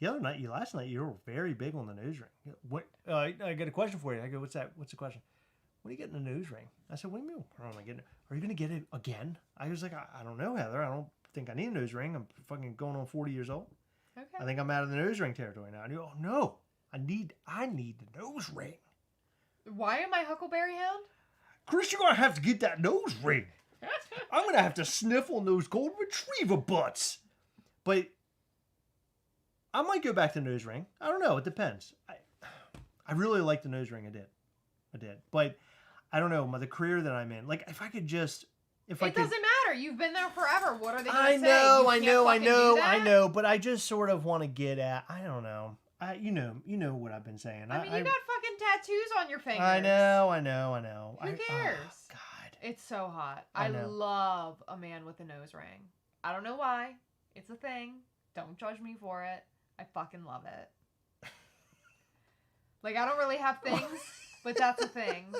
The other night, last night, you were very big on the nose ring. What? I got a question for you. I go, what's that? What's the question? When are you getting a nose ring? I said, what do you mean? When am I getting it? Are you going to get it again? I was like, I don't know, Heather. I don't think I need a nose ring. I'm fucking going on 40 years old. Okay. I think I'm out of the nose ring territory now. And you go, oh, no. I need the nose ring. Why am I Huckleberry Hound? Chris, you're going to have to get that nose ring. I'm going to have to sniff on those golden retriever butts. But I might go back to the nose ring. I don't know. It depends. I really like the nose ring. I did. But I don't know, the career that I'm in. Like, if I could just, if I It could. doesn't matter. You've been there forever. What are they going to say? I You can't know. But I just sort of want to get at, I don't know. You know what I've been saying. I mean, you got fucking tattoos on your fingers. I know. Who cares? Oh, God. It's so hot. I I know. love a man with a nose ring. I don't know why. It's a thing. Don't judge me for it. I fucking love it. Like, I don't really have things, but that's a thing.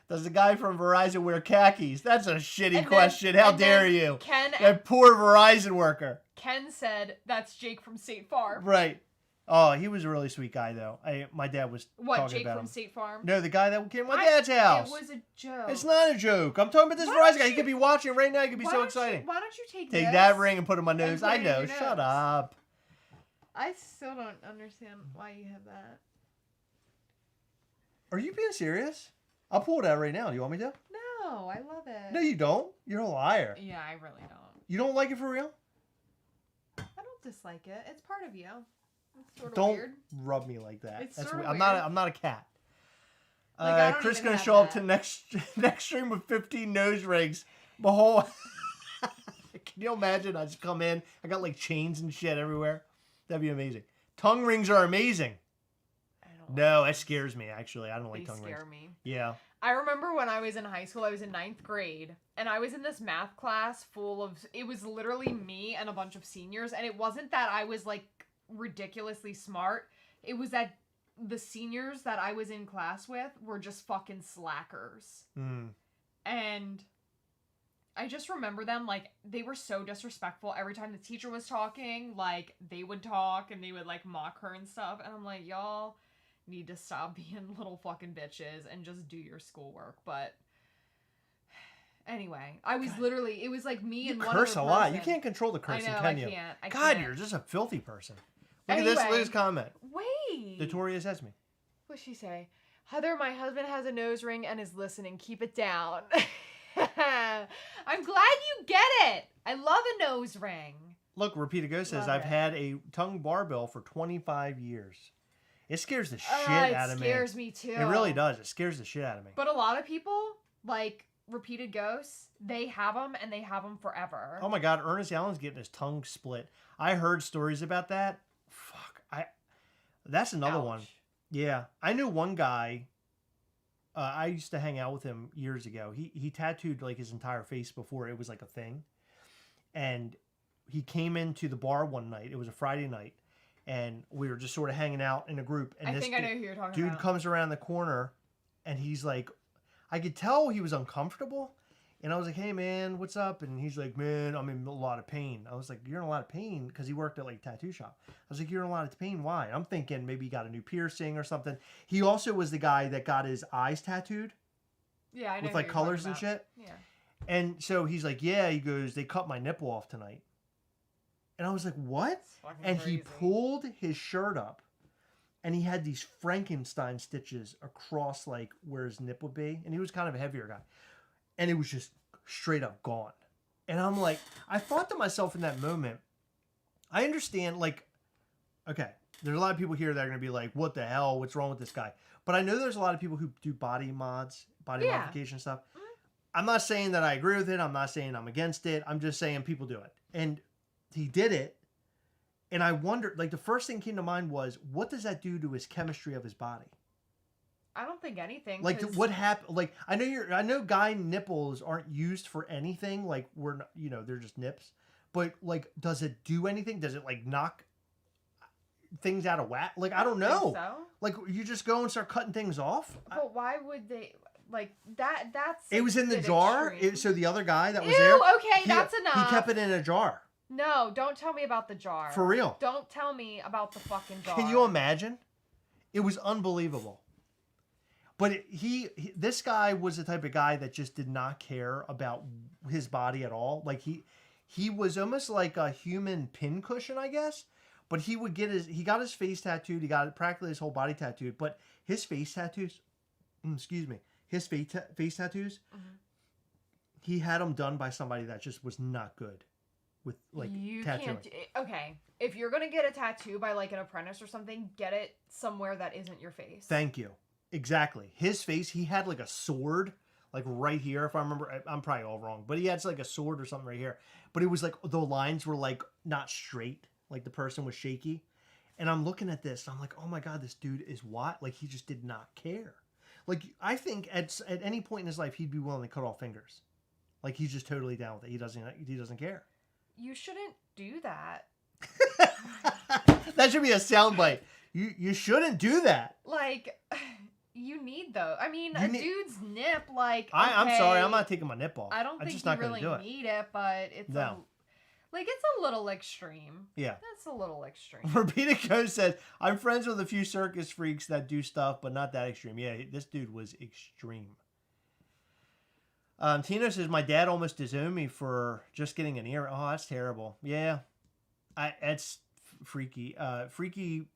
Does the guy from Verizon wear khakis? That's a shitty And question. then- How and dare then you? Ken, That poor Verizon worker. Ken said, that's Jake from State Farm. Right. Oh, he was a really sweet guy, though. My dad was What, talking Jake about from him. State Farm? No, the guy that came to my dad's house. It was a joke. It's not a joke. I'm talking about this Why Verizon don't guy. He you- could be watching right now. He could be Why so don't exciting. why don't you take Take this that ring and put it in my and nose. put I it in know. your Shut nose? up. I still don't understand why you have that. Are you being serious? I'll pull it out right now. Do you want me to? No, I love it. No, you don't. You're a liar. Yeah, I really don't. You don't like it for real? I don't dislike it. It's part of you. It's sort of Don't weird. rub me like that. It's That's sorta weird. weird. I'm not a cat. Like, I don't Chris even gonna have show up that. to next stream with 15 nose rings. The whole. Can you imagine? I just come in. I got like chains and shit everywhere. That'd be amazing. Tongue rings are amazing. I don't No, that scares me. Actually, I don't like They tongue scare rings. me. Yeah. I remember when I was in high school, I was in 9th grade, and I was in this math class full of, it was literally me and a bunch of seniors, and it wasn't that I was, like, ridiculously smart. It was that the seniors that I was in class with were just fucking slackers. Mm. And I just remember them, like, they were so disrespectful. Every time the teacher was talking, like, they would talk, and they would, like, mock her and stuff, and I'm like, y'all need to stop being little fucking bitches and just do your schoolwork. But anyway, I was literally, it was like me You and one curse other a lot. person. You can't control the cursing, I know, can I you? can't. I God, can't. you're just a filthy person. Look at this. Look at Anyway. this comment. Wait. Notorious Esme. What'd she say? Heather, my husband has a nose ring and is listening. Keep it down. I'm glad you get it. I love a nose ring. Look, Repeat Go says, Love I've it. had a tongue barbell for 25 years. It scares the shit It out of me. scares me too. It really does. It scares the shit out of me. But a lot of people, like Repeated Ghosts, they have them and they have them forever. Oh my God, Ernest Allen's getting his tongue split. I heard stories about that. Fuck. That's another Ouch. one. Yeah. I knew one guy. I used to hang out with him years ago. He tattooed like his entire face before it was like a thing. And he came into the bar one night. It was a Friday night. And we were just sort of hanging out in a group. And I this think I know who you're talking dude about. comes around the corner and he's like, I could tell he was uncomfortable. And I was like, hey man, what's up? And he's like, man, I'm in a lot of pain. I was like, you're in a lot of pain? Because he worked at like a tattoo shop. I was like, you're in a lot of pain. Why? I'm thinking maybe he got a new piercing or something. He also was the guy that got his eyes tattooed Yeah, I know with who like you're colors talking and about. shit. Yeah. And so he's like, yeah, he goes, they cut my nipple off tonight. And I was like, what? It's fucking And he crazy. pulled his shirt up and he had these Frankenstein stitches across like where his nip would be. And he was kind of a heavier guy. And it was just straight up gone. And I'm like, I thought to myself in that moment, I understand, like, okay, there's a lot of people here that are going to be like, what the hell? What's wrong with this guy? But I know there's a lot of people who do body mods, body Yeah. modification stuff. Mhm. I'm not saying that I agree with it. I'm not saying I'm against it. I'm just saying people do it. And he did it. And I wondered, like, the first thing came to mind was, what does that do to his chemistry of his body? I don't think anything. Like, 'cause what happened? Like, I know guy nipples aren't used for anything. Like, we're not, they're just nips. But like, does it do anything? Does it like knock things out of whack? Like, I don't think know. So. Like, you just go and start cutting things off. But why would they like that? That's It was in the bit jar. extreme. So the other guy that was Ew, there, okay, that's enough. He kept it in a jar. No, don't tell me about the jar. For real. Don't tell me about the fucking jar. Can you imagine? It was unbelievable. But this guy was the type of guy that just did not care about his body at all. Like he was almost like a human pincushion, I guess. But he got his face tattooed. He got practically his whole body tattooed. But his face tattoos, his face tattoos, Mhm. he had them done by somebody that just was not good with like you tattooing. can't. Okay, if you're gonna get a tattoo by like an apprentice or something, get it somewhere that isn't your face. Thank you. Exactly. His face, he had like a sword, like right here, if I remember. I'm probably all wrong, but he had like a sword or something right here. But it was like the lines were like not straight, like the person was shaky. And I'm looking at this, I'm like, oh my God, this dude is what? Like he just did not care. Like I think at any point in his life, he'd be willing to cut off fingers. Like he's just totally down with it. He doesn't care. You shouldn't do that. That should be a soundbite. You shouldn't do that. Like, you need though. I mean, You a need- dude's nip, like, I'm okay, sorry, I'm not taking my nip off. I don't I'm think just you not gonna really do it. need it, but it's No. it's a little extreme. Yeah. That's a little extreme. Repeated Ghost says, I'm friends with a few circus freaks that do stuff, but not that extreme. Yeah, this dude was extreme. Tina says, my dad almost disowned me for just getting an ear. Oh, that's terrible. Yeah. That's freaky. Freaky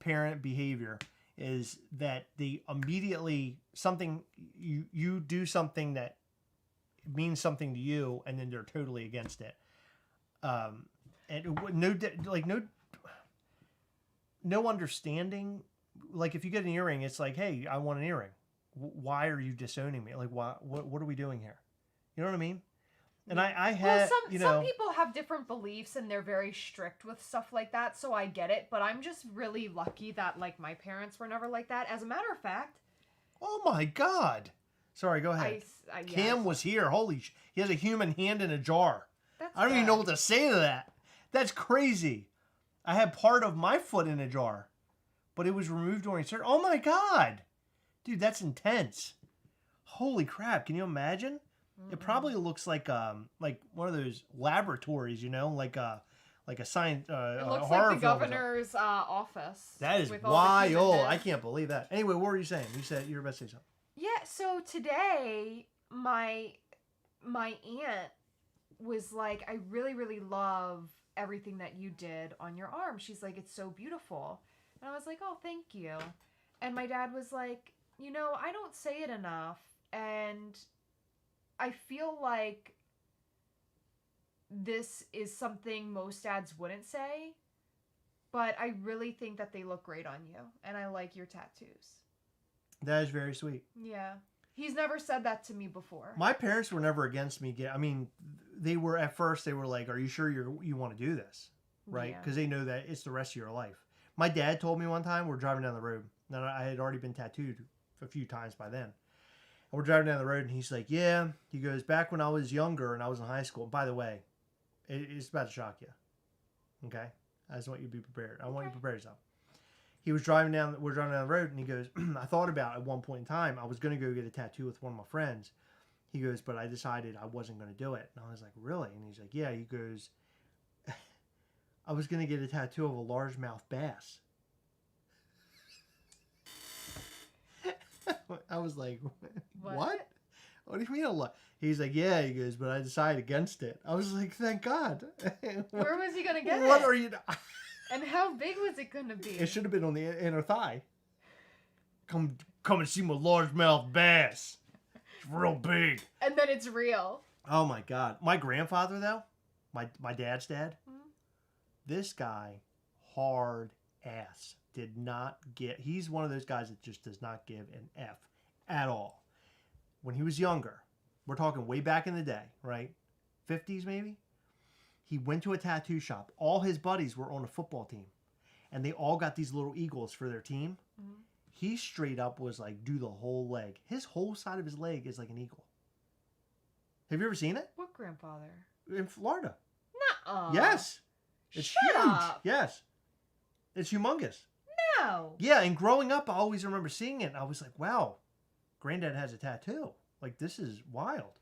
parent behavior is that they immediately, you do something that means something to you, and then they're totally against it. And no understanding. Like if you get an earring, it's like, hey, I want an earring. Why are you disowning me? Like, what are we doing here? You know what I mean? And I had, some people have different beliefs and they're very strict with stuff like that, so I get it. But I'm just really lucky that like my parents were never like that. As a matter of fact, oh my God! Sorry, go ahead. Cam was here. He has a human hand in a jar. I don't even know what to say to that. That's crazy. I had part of my foot in a jar, but it was removed during surgery. Oh my God, dude, that's intense. Holy crap! Can you imagine? It probably looks like one of those laboratories, like a science. It looks horror like the film governor's office. That is with all the human wild. heads. I can't believe that. Anyway, what were you saying? You said you were about to say something. Yeah. So today, my aunt was like, I really, really love everything that you did on your arm. She's like, it's so beautiful. And I was like, oh, thank you. And my dad was like, I don't say it enough. And I feel like this is something most dads wouldn't say, but I really think that they look great on you. And I like your tattoos. That is very sweet. Yeah. He's never said that to me before. My parents were never against me. They were at first. They were like, "Are you sure you want to do this?" Right? Because they know that it's the rest of your life. My dad told me one time we're driving down the road. Now I had already been tattooed a few times by then. And we're driving down the road, and he's like, "Yeah." He goes, "Back when I was younger and I was in high school." By the way, it's about to shock you. Okay, I just want you to be prepared. I want you to prepare yourself. We're driving down the road, and he goes, I thought about at one point in time, I was going to go get a tattoo with one of my friends. He goes, but I decided I wasn't going to do it. And I was like, really? And he's like, yeah. He goes, I was going to get a tattoo of a largemouth bass. I was like, what? What do you mean a lot? He's like, yeah. He goes, but I decided against it. I was like, thank God. Where was he going to get What it? are you... And how big was it going to be? It should have been on the inner thigh. Come and see my largemouth bass. It's real big. And then it's real. Oh my God. My grandfather though, my dad's dad, this guy, hard ass, did not get, he's one of those guys that just does not give an F at all. When he was younger, we're talking way back in the day, right? 50s maybe? He went to a tattoo shop. All his buddies were on a football team. And they all got these little eagles for their team. Mm-hmm. He straight up was like, do the whole leg. His whole side of his leg is like an eagle. Have you ever seen it? What grandfather? In Florida. Nuh-uh. Yes. It's Shut huge. up. Yes. It's humongous. No. Yeah, and growing up, I always remember seeing it. And I was like, wow, Granddad has a tattoo. Like, this is wild,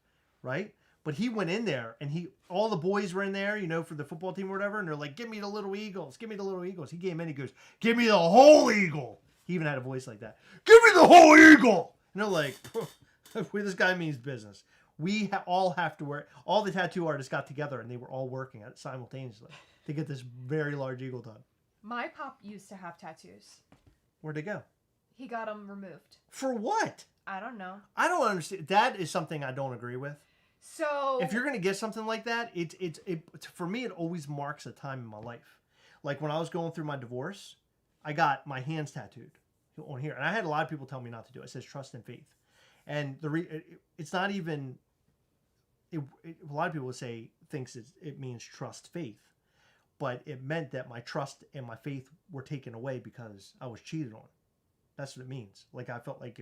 right? But he went in there, and all the boys were in there, for the football team or whatever, and they're like, give me the little eagles, give me the little eagles. He came in, he goes, give me the whole eagle. He even had a voice like that. Give me the whole eagle. And they're like, this guy means business. We all have to work. All the tattoo artists got together, and they were all working at it simultaneously to get this very large eagle done. My pop used to have tattoos. Where'd they go? He got them removed. For what? I don't know. I don't understand. That is something I don't agree with. So if you're gonna get something like that, it for me, it always marks a time in my life. Like when I was going through my divorce, I got my hands tattooed, on here. And I had a lot of people tell me not to do it. It says trust and faith. And it's not even, a lot of people would say, thinks it means trust faith. But it meant that my trust and my faith were taken away because I was cheated on. That's what it means. Like I felt like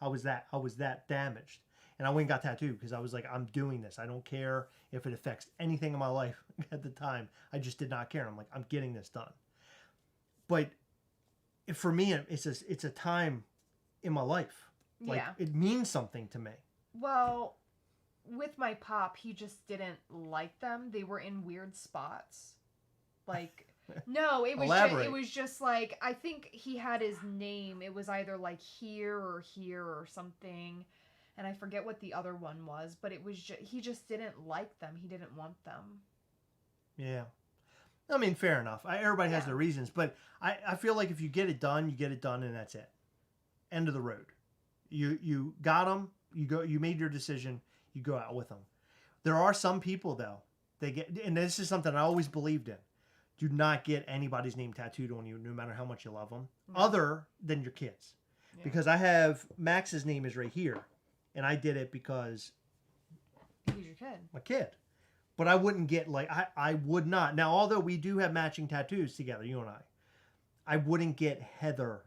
I was that damaged. And I went and got tattooed because I was like, I'm doing this. I don't care if it affects anything in my life at the time. I just did not care. I'm like, I'm getting this done. But for me, it's a time in my life. Like, Yeah. it means something to me. Well, with my pop, he just didn't like them. They were in weird spots. Like, no, it was just like, I think he had his name. It was either like here or something. And I forget what the other one was, but it was he just didn't like them. He didn't want them. Yeah. I mean, fair enough. Everybody has their reasons, but I feel like if you get it done, and that's it. End of the road. You got them. You made your decision. You go out with them. There are some people though. And this is something I always believed in. Do not get anybody's name tattooed on you, no matter how much you love them, other than your kids. Yeah. Because I have Max's name is right here, and I did it because he's your kid. My kid. But I wouldn't get I would not. Now, although we do have matching tattoos together, you and I wouldn't get Heather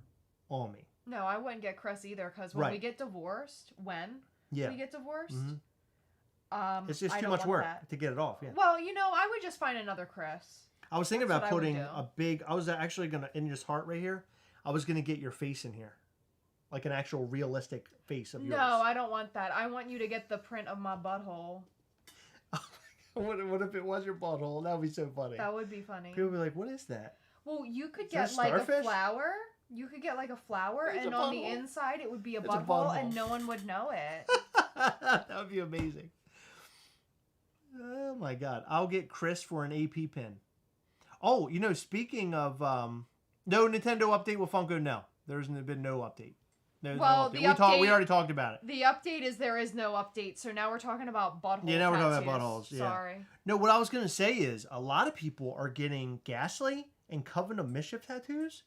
on me. No, I wouldn't get Chris either, because when we get divorced, we get divorced, it's just too much work to get it off. Yeah. Well, I would just find another Chris. I was thinking about putting I was actually going to, in this heart right here, I was going to get your face in here. Like an actual realistic face of yours. No, I don't want that. I want you to get the print of my butthole. What if it was your butthole? That would be so funny. That would be funny. People would be like, what is that? Well, you could get like a flower. You could get like a flower, and on the inside it would be a butthole, and no one would know it. That would be amazing. Oh my God. I'll get Chris for an AP pin. Oh, speaking of no Nintendo update with Funko, no. There's been no update. The update. We already talked about it. The update is there is no update, so now we're talking about butthole. Yeah, now we're talking about buttholes. Yeah. Sorry. No, what I was going to say is a lot of people are getting Ghastly and Coven of Mischief tattoos,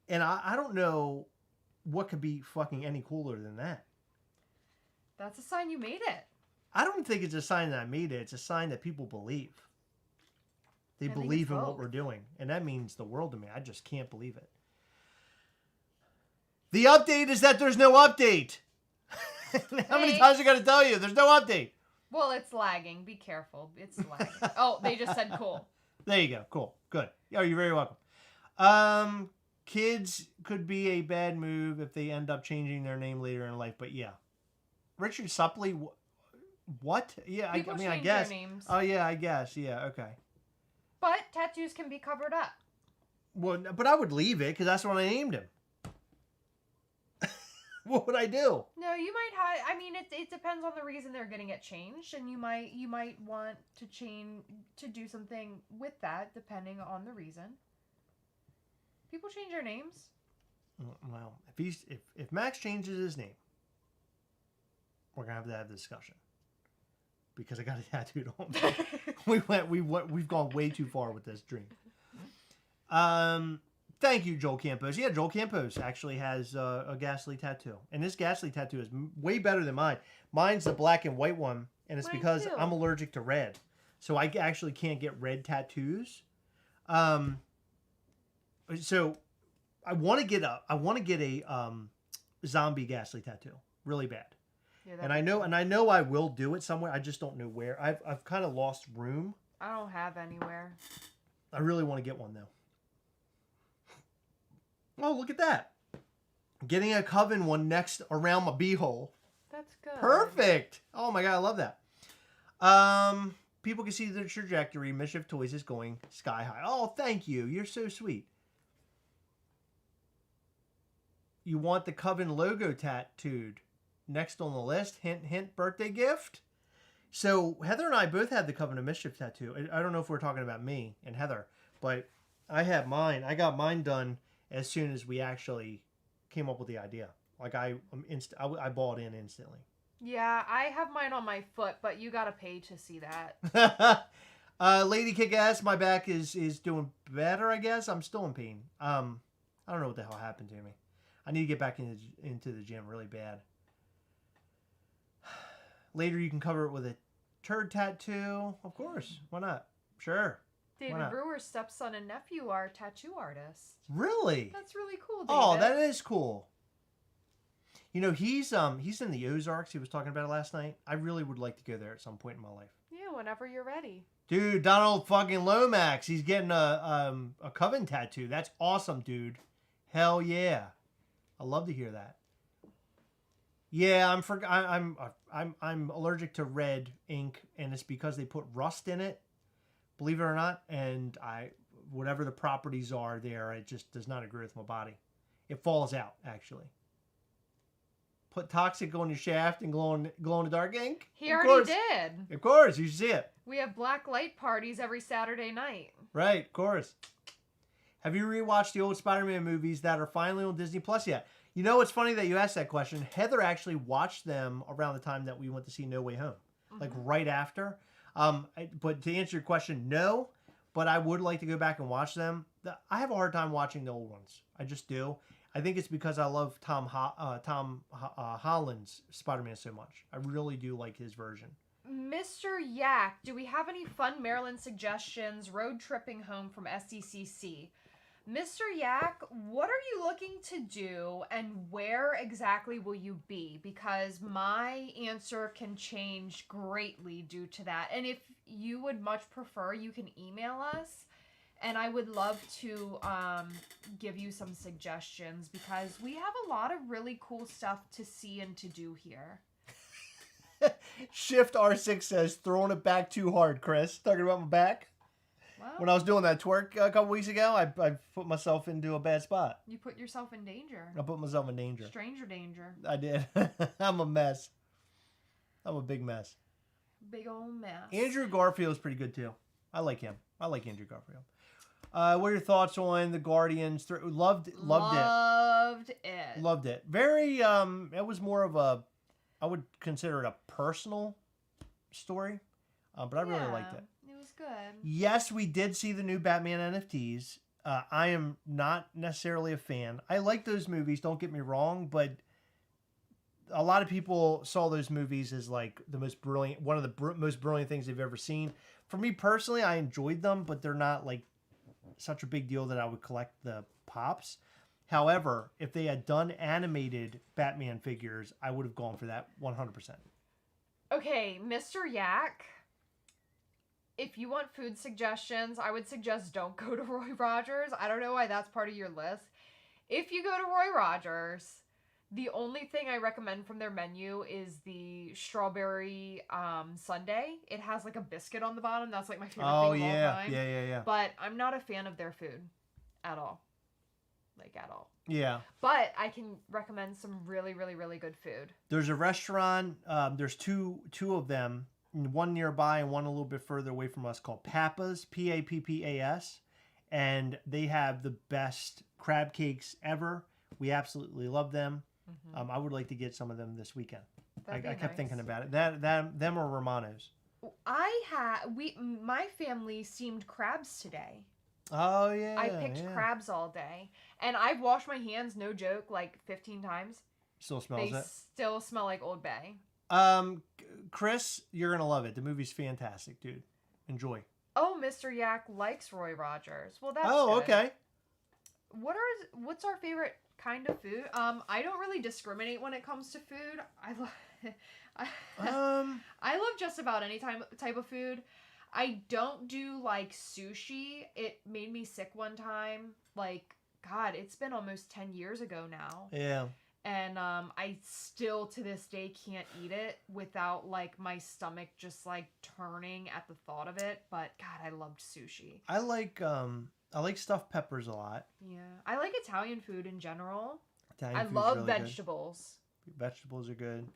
and I don't know what could be fucking any cooler than that. That's a sign you made it. I don't think it's a sign that I made it. It's a sign that people believe. They believe in what we're doing, and that means the world to me. I just can't believe it. The update is that there's no update. How many times I got to tell you? There's no update. Well, it's lagging. Be careful. It's lagging. Oh, they just said cool. There you go. Cool. Good. Oh, you're very welcome. Kids could be a bad move if they end up changing their name later in life. But yeah. Richard Suppley, what? Yeah, I mean, I guess. Their names. Oh, yeah, I guess. Yeah, okay. But tattoos can be covered up. Well, but I would leave it because that's what I named him. What would I do? No, you might have. I mean, it depends on the reason they're getting it changed, and you might want to do something with that depending on the reason. People change their names. Well, if Max changes his name, we're gonna have to have the discussion because I got it tattooed on me. We've gone way too far with this dream. Thank you, Joel Campos. Yeah, Joel Campos actually has a Ghastly tattoo. And this Ghastly tattoo is way better than mine. Mine's the black and white one, and it's because I'm allergic to red. So I actually can't get red tattoos. So I want to get a zombie Ghastly tattoo really bad. Yeah, and I know I will do it somewhere. I just don't know where. I've kind of lost room. I don't have anywhere. I really want to get one though. Oh, look at that. Getting a Coven one next around my beehole. That's good. Perfect. Oh my God, I love that. People can see the trajectory. Mischief Toys is going sky high. Oh, thank you. You're so sweet. You want the Coven logo tattooed. Next on the list, hint, hint, birthday gift. So Heather and I both have the Coven of Mischief tattoo. I don't know if we're talking about me and Heather, but I have mine. I got mine done as soon as we actually came up with the idea. Like I bought in instantly. Yeah, I have mine on my foot, but you gotta pay to see that. Lady Kick-Ass, my back is doing better, I guess. I'm still in pain. I don't know what the hell happened to me. I need to get back into the gym really bad. Later, you can cover it with a turd tattoo. Of course. Why not? Sure. David Brewer's stepson and nephew are tattoo artists. Really? That's really cool, David. Oh, that is cool. You know, he's in the Ozarks. He was talking about it last night. I really would like to go there at some point in my life. Yeah, whenever you're ready. Dude, Donald fucking Lomax. He's getting a coven tattoo. That's awesome, dude. Hell yeah. I love to hear that. Yeah, I'm allergic to red ink, and it's because they put rust in it. Believe it or not, and whatever the properties are there, it just does not agree with my body. It falls out, actually. Put toxic on your shaft and glow in the dark ink. He already did. Of course, you should see it. We have black light parties every Saturday night. Right, of course. Have you rewatched the old Spider-Man movies that are finally on Disney Plus yet? You know, it's funny that you asked that question. Heather actually watched them around the time that we went to see No Way Home, like right after. But to answer your question, no. But I would like to go back and watch them. I have a hard time watching the old ones. I just do. I think it's because I love Tom Holland's Spider-Man so much. I really do like his version. Mr. Yak, do we have any fun Maryland suggestions road tripping home from SDCC? Mr. Yak, what are you looking to do and where exactly will you be? Because my answer can change greatly due to that. And if you would much prefer, you can email us. And I would love to give you some suggestions because we have a lot of really cool stuff to see and to do here. Shift R6 says, throwing it back too hard, Chris. Talking about my back? Well, when I was doing that twerk a couple weeks ago, I put myself into a bad spot. You put yourself in danger. I put myself in danger. Stranger danger. I did. I'm a mess. I'm a big mess. Big old mess. Andrew Garfield's pretty good, too. I like him. I like Andrew Garfield. What are your thoughts on the Guardians? Loved it. Loved it. Very, it was more of a, I would consider it a personal story, but I really liked it. It was good. Yes, we did see the new Batman NFTs. I am not necessarily a fan. I like those movies, don't get me wrong, but a lot of people saw those movies as like the most brilliant, one of the most brilliant things they've ever seen. For me personally, I enjoyed them, but they're not like such a big deal that I would collect the pops. However, if they had done animated Batman figures, I would have gone for that 100%. Okay, Mr. Yak, if you want food suggestions, I would suggest don't go to Roy Rogers. I don't know why that's part of your list. If you go to Roy Rogers, the only thing I recommend from their menu is the strawberry sundae. It has like a biscuit on the bottom. That's like my favorite thing of all time. Yeah. But I'm not a fan of their food at all. Like at all. Yeah. But I can recommend some really, really, really good food. There's a restaurant. There's two of them. One nearby and one a little bit further away from us called Pappas, Pappas. And they have the best crab cakes ever. We absolutely love them. Mm-hmm. I would like to get some of them this weekend. I kept thinking about it. Them or Romano's. My family steamed crabs today. Oh yeah. I picked crabs all day, and I've washed my hands, no joke, like 15 times. Still smells they it. Still smell like Old Bay. Chris, you're gonna love it. The movie's fantastic, dude. Enjoy. Oh, Mr. Yak likes Roy Rogers. Well, that's good. Okay. What's our favorite kind of food? I don't really discriminate when it comes to food. I love just about any type of food. I don't do like sushi. It made me sick one time. Like, God, it's been almost 10 years ago now. Yeah. And I still to this day can't eat it without like my stomach just like turning at the thought of it. But God, I loved sushi. I like stuffed peppers a lot. Yeah. I like Italian food in general. Italian I love really vegetables. Good. Vegetables are good.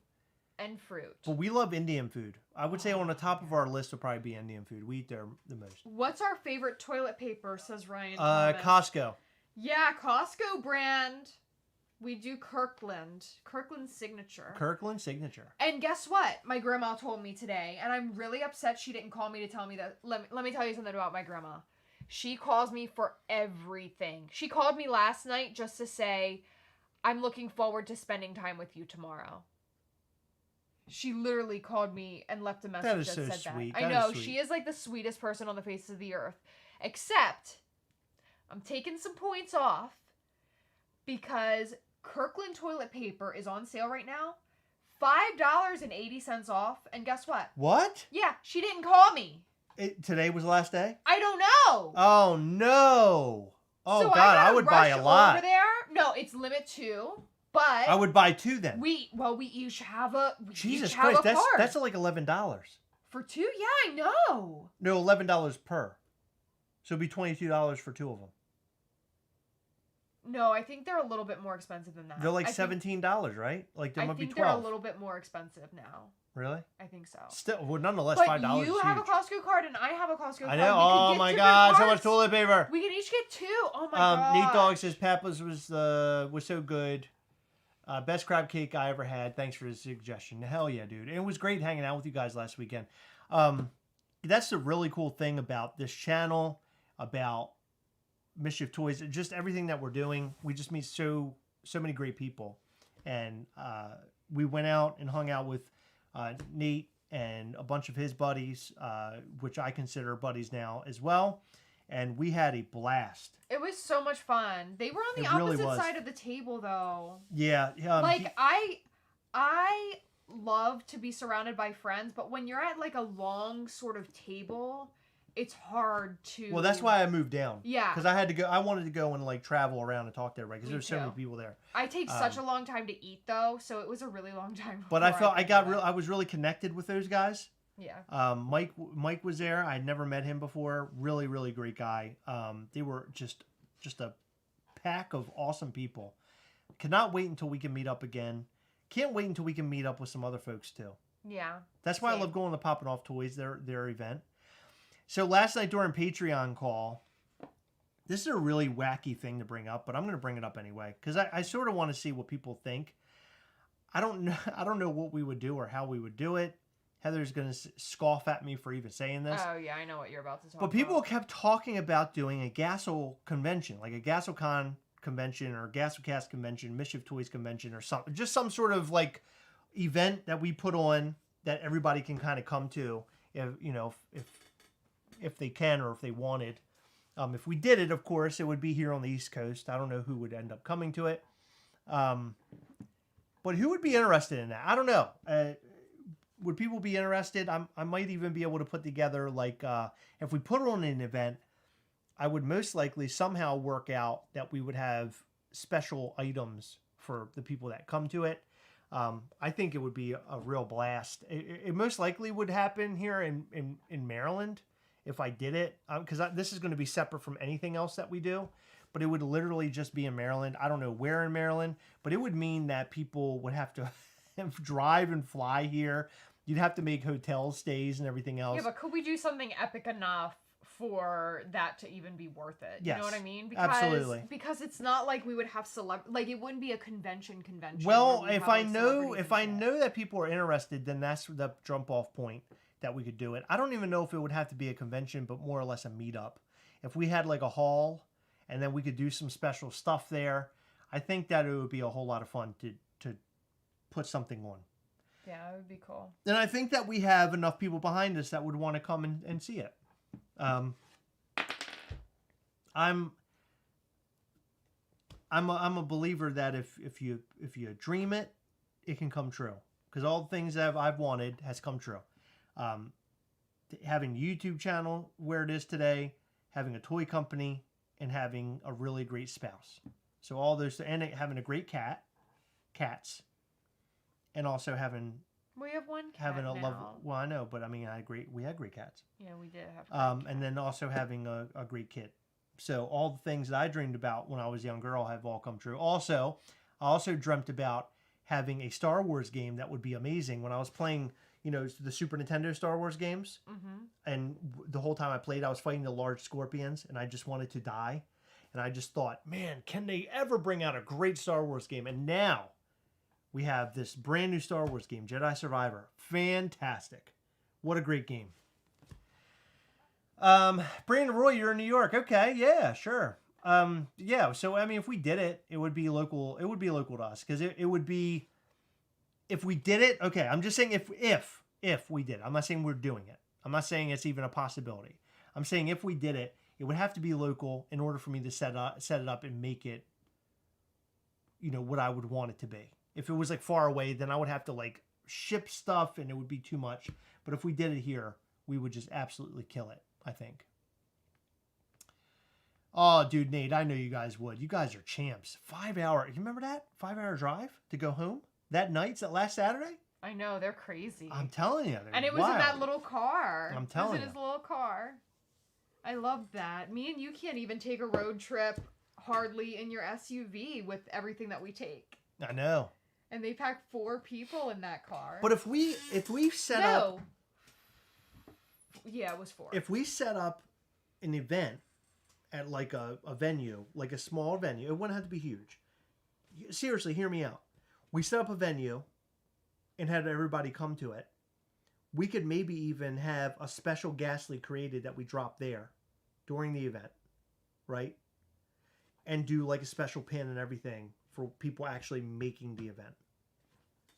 And fruit. But we love Indian food. I would say on the top of our list would probably be Indian food. We eat there the most. What's our favorite toilet paper, says Ryan Costco. Yeah, Costco brand. We do Kirkland Signature. Kirkland Signature. And guess what? My grandma told me today, and I'm really upset she didn't call me to tell me that. Let me tell you something about my grandma. She calls me for everything. She called me last night just to say, I'm looking forward to spending time with you tomorrow. She literally called me and left a message is that so said sweet. that. That I know, is sweet. she is like the sweetest person on the face of the earth. Except, I'm taking some points off because Kirkland toilet paper is on sale right now. $5.80 off. And guess what? What? Yeah, she didn't call me. Today was the last day? I don't know. Oh, no. Oh, So God, gotta I would buy rush a lot. Over there. No, it's limit 2. But I would buy 2 then. we each have a Jesus each have Christ, a card. that's like $11. For 2? Yeah, I know. No, $11 per. So it'd be $22 for 2 of them. No, I think they're a little bit more expensive than that. They're like I think- $17, right? Like there I might be think they're 12. a little bit more expensive now. Really? I think so. Still, well, nonetheless, But $5 you is have a huge. Costco card and I have a Costco card. I We know. could Oh get my different God, so much cards. toilet paper. We can each get 2. Oh my god. Neat Dog says Papa's was so good. Best crab cake I ever had. Thanks for the suggestion. Hell yeah, dude. And it was great hanging out with you guys last weekend. That's the really cool thing about this channel, about Mischief Toys, just everything that we're doing. We just meet so many great people. And we went out and hung out with Nate and a bunch of his buddies, which I consider buddies now as well. And we had a blast. It was so much fun. They were on the It really opposite was. side of the table though. Yeah. Like I love to be surrounded by friends, but when you're at like a long sort of table, it's hard to. Well, that's why I moved down. Yeah. Because I had to go. I wanted to go and like travel around and talk to everybody because Me there's so many too. people there. I take such a long time to eat though, so it was a really long time. But I before felt I could got do real. it. I was really connected with those guys. Yeah. Mike was there. I had never met him before. Really great guy. They were just a pack of awesome people. Cannot wait until we can meet up again. Can't wait until we can meet up with some other folks too. Yeah. That's why I Same. love going to Poppin' Off Toys, their event. So last night during Patreon call, this is a really wacky thing to bring up, but I'm going to bring it up anyway because I sort of want to see what people think. I don't know what we would do or how we would do it. Heather's going to scoff at me for even saying this. Oh yeah, I know what you're about to talk But people about. kept talking about doing a Gassel convention, like a GasselCon convention or Gastlecast convention, Mischief Toys convention or something. Just some sort of like event that we put on that everybody can kind of come to if they can or if they wanted. If we did it, of course, it would be here on the East Coast. I don't know who would end up coming to it. But who would be interested in that? I don't know. Would people be interested? I might even be able to put together, like, if we put on an event, I would most likely somehow work out that we would have special items for the people that come to it. I think it would be a real blast. It most likely would happen here in Maryland if I did it, because this is going to be separate from anything else that we do. But it would literally just be in Maryland. I don't know where in Maryland, but it would mean that people would have to drive and fly here. You'd have to make hotel stays and everything else. Yeah, but could we do something epic enough for that to even be worth it? Yes, You know what I mean? absolutely. Because it's not like we would have like it wouldn't be a convention. Well, where we if have, I like, know celebrities if and I shit. know that people are interested, then that's the jump off point that we could do it. I don't even know if it would have to be a convention, but more or less a meetup. If we had like a hall and then we could do some special stuff there, I think that it would be a whole lot of fun to put something on. Yeah, that would be cool. And I think that we have enough people behind us that would want to come and see it. I'm a believer that if you dream it, it can come true. Because all the things that I've wanted has come true. Having a YouTube channel where it is today, having a toy company, and having a really great spouse. So all those, and having a great cats, and also having We have one cat having a now. love. Well, I know, but I mean, we had great cats. Yeah, we did have. And then also having a great kid. So all the things that I dreamed about when I was a young girl have all come true. Also, I also dreamt about having a Star Wars game that would be amazing. When I was playing, the Super Nintendo Star Wars games, and the whole time I played, I was fighting the large scorpions, and I just wanted to die. And I just thought, man, can they ever bring out a great Star Wars game? And now we have this brand new Star Wars game, Jedi Survivor. Fantastic. What a great game. Brandon Roy, you're in New York. Okay, yeah, sure. Yeah. So I mean, if we did it, it would be local. It would be local to us because it would be. If we did it, okay. I'm just saying if we did it. I'm not saying we're doing it. I'm not saying it's even a possibility. I'm saying if we did it, it would have to be local in order for me to set it up and make it, what I would want it to be. If it was like far away, then I would have to like ship stuff and it would be too much. But if we did it here, we would just absolutely kill it, I think. Oh, dude, Nate, I know you guys would. You guys are champs. 5 hour. You remember that? 5 hour drive to go home that night, that last Saturday? I know, they're crazy. I'm telling you. And it was in that little car. I'm telling you. It was in his little car. I love that. Me and you can't even take a road trip hardly in your SUV with everything that we take. I know. And they packed 4 people in that car. But if we set up... Yeah, it was 4. If we set up an event at like a venue, like a small venue, it wouldn't have to be huge. Seriously, hear me out. We set up a venue and had everybody come to it. We could maybe even have a special gas leak created that we drop there during the event, right? And do like a special pin and everything for people actually making the event.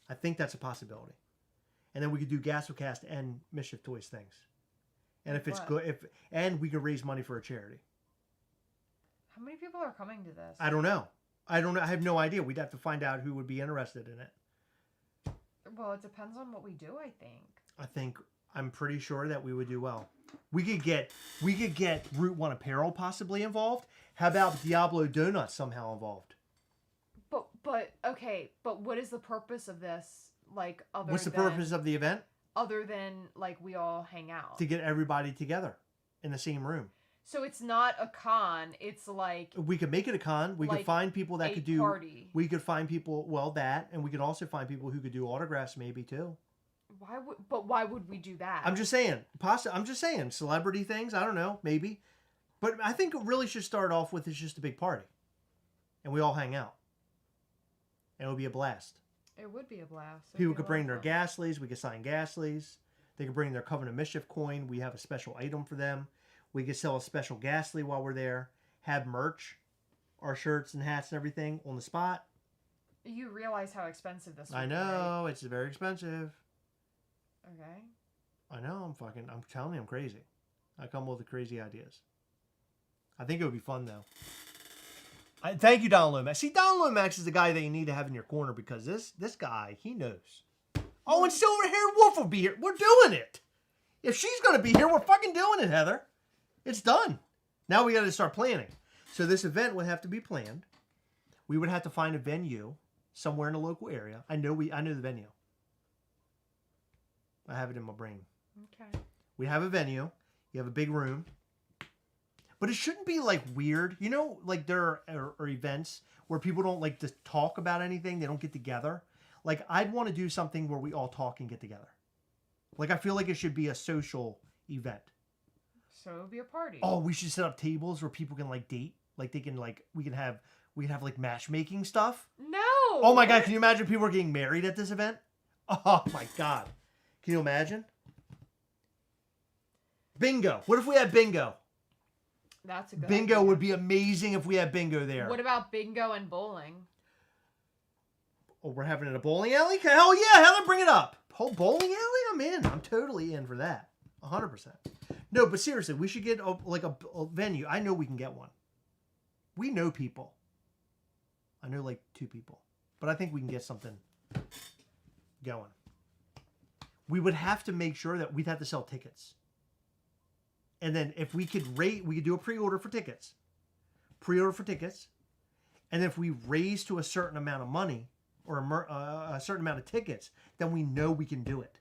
I think that's a possibility. And then we could do Gastlecast and Mischief Toys things. And if it's good, and we could raise money for a charity. How many people are coming to this? I don't know. I have no idea. We'd have to find out who would be interested in it. Well, it depends on what we do, I think. I'm pretty sure that we would do well. We could get Route 1 Apparel possibly involved. How about Diablo Donuts somehow involved? But okay, but what is the purpose of this? Like, what's the purpose of the event? Other than like we all hang out. To get everybody together in the same room. So it's not a con, it's like... We could make it a con. We could find people that could do... party. We could find people, and we could also find people who could do autographs maybe too. Why would we do that? I'm just saying. I'm just saying. Celebrity things, I don't know, maybe. But I think it really should start off with it's just a big party. And we all hang out. And it would be a blast. It would be a blast. People could bring their Gasleys. We could sign Gasleys. They could bring their Covenant Mischief coin. We have a special item for them. We could sell a special Ghastly while we're there. Have merch, our shirts and hats and everything on the spot. You realize how expensive this would I be, know. right? It's very expensive. Okay. I know. I'm telling you, I'm crazy. I come up with the crazy ideas. I think it would be fun, though. Thank you, Don Lomax. See, Don Lomax is the guy that you need to have in your corner because this guy, he knows. Oh, and Silver-Haired Wolf will be here. We're doing it. If she's going to be here, we're fucking doing it, Heather. It's done. Now we got to start planning. So this event would have to be planned. We would have to find a venue somewhere in the local area. I know the venue. I have it in my brain. Okay. We have a venue. You have a big room. But it shouldn't be like weird. Like there are events where people don't like to talk about anything. They don't get together. Like I'd want to do something where we all talk and get together. Like I feel like it should be a social event. So it would be a party. Oh, we should set up tables where people can like date. Like they can like we can have like matchmaking stuff. No. Oh my God, can you imagine people are getting married at this event? Oh my God. Can you imagine? Bingo. What if we had bingo? That's a good bingo idea. Would be amazing if we had bingo there. What about bingo and bowling? Oh, we're having it at a bowling alley? Hell yeah, Heather, bring it up. Whole bowling alley? I'm in. I'm totally in for that. 100%. No, but seriously, we should get a venue. I know we can get one. We know people. I know like 2 people. But I think we can get something going. We would have to make sure that we'd have to sell tickets. And then if we could we could do a pre-order for tickets. And if we raise to a certain amount of money or a certain amount of tickets, then we know we can do it.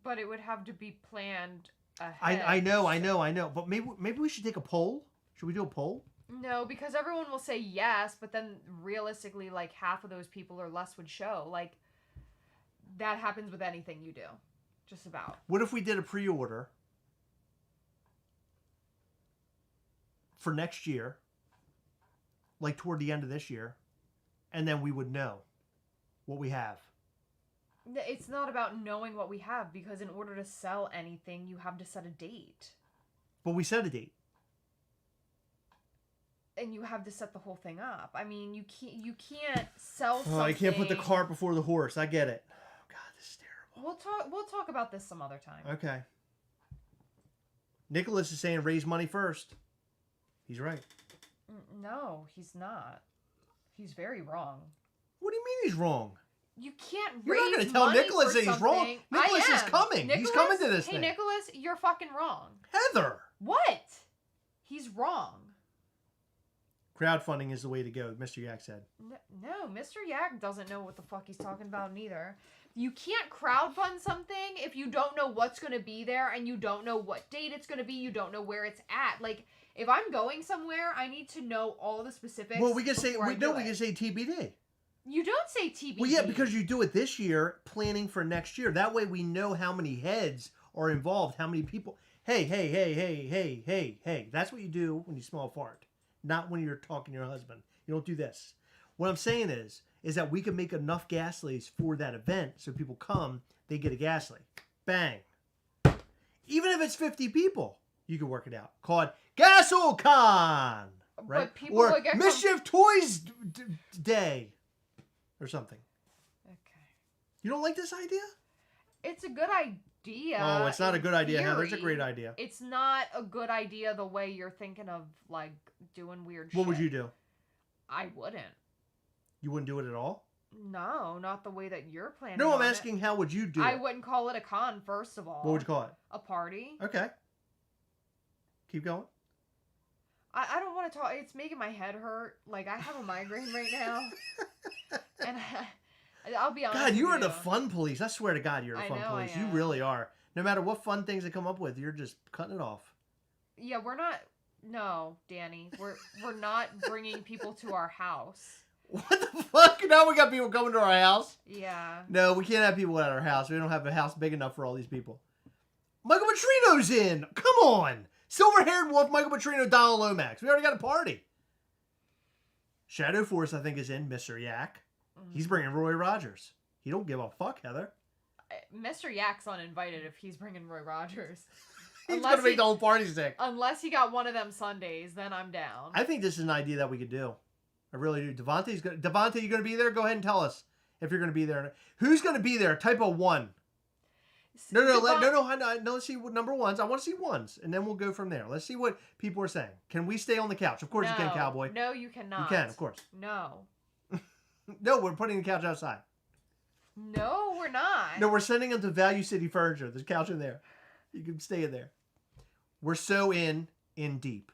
But it would have to be planned ahead. I know. But maybe we should take a poll. Should we do a poll? No, because everyone will say yes, but then realistically, like half of those people or less would show. Like that happens with anything you do. Just about. What if we did a pre-order for next year, like toward the end of this year, and then we would know what we have? It's not about knowing what we have, because in order to sell anything, you have to set a date. But we set a date. and you have to set the whole thing up. I mean, you can't sell something. Oh, you can't put the cart before the horse. I get it. Oh, God, this is terrible. We'll talk about this some other time. Okay. Nicholas is saying raise money first. He's right. No, he's not. He's very wrong. What do you mean he's wrong? You can't You're raise not going to tell money Nicholas for that he's wrong. something. Nicholas I is am. coming. He's coming to this Hey, thing. Nicholas, you're fucking wrong. Heather. What? He's wrong. Crowdfunding is the way to go, Mr. Yak said. No, Mr. Yak doesn't know what the fuck he's talking about neither. You can't crowdfund something if you don't know what's going to be there and you don't know what date it's going to be. You don't know where it's at. Like, if I'm going somewhere, I need to know all the specifics. Well, we can say before I do it. can say TBD. You don't say TBD. Well, yeah, because you do it this year, planning for next year. That way we know how many heads are involved, how many people. Hey. That's what you do when you smell a fart, not when you're talking to your husband. You don't do this. What I'm saying is that we can make enough gas leads for that event so people come, they get a gas lead. Bang. Even if it's 50 people, you can work it out. Called GasoCon, right? But people or will get Mischief Toys Day or something. Okay. You don't like this idea? It's a good idea. Oh, it's not a good idea, Heather. It's a theory. great idea. It's not a good idea the way you're thinking of, like, doing weird shit. What would you do? I wouldn't. You wouldn't do it at all? No, not the way that you're planning. No, I'm on asking how would you do I it? wouldn't call it a con, first of all. What would you call it? A party. Okay. Keep going. I don't want to talk. It's making my head hurt. Like, I have a migraine right now. And I'll be honest God, you with are the fun police. I swear to God, you're the I fun know I police. You am. really are. No matter what fun things they come up with, you're just cutting it off. Yeah, we're not. No, Danny. We're not bringing people to our house. What the fuck? Now we got people coming to our house? Yeah. No, we can't have people at our house. We don't have a house big enough for all these people. Michael Petrino's in. Come on. Silver-haired wolf, Michael Petrino, Donald Lomax. We already got a party. Shadow Force, I think, is in. Mr. Yak. He's bringing Roy Rogers. He don't give a fuck, Heather. Mr. Yak's uninvited if he's bringing Roy Rogers. He's going to make the whole party sick. Unless he got one of them Sundays, then I'm down. I think this is an idea that we could do. I really do. Devontae, you going to be there? Go ahead and tell us if you're going to be there. Who's going to be there? Type of one. No. Let's see what number ones. I want to see ones, and then we'll go from there. Let's see what people are saying. Can we stay on the couch? Of course you can, Cowboy. No, you cannot. You can, of course. No. No, we're putting the couch outside. No, we're not. No, we're sending them to Value City Furniture. There's a couch in there. You can stay in there. We're so in deep.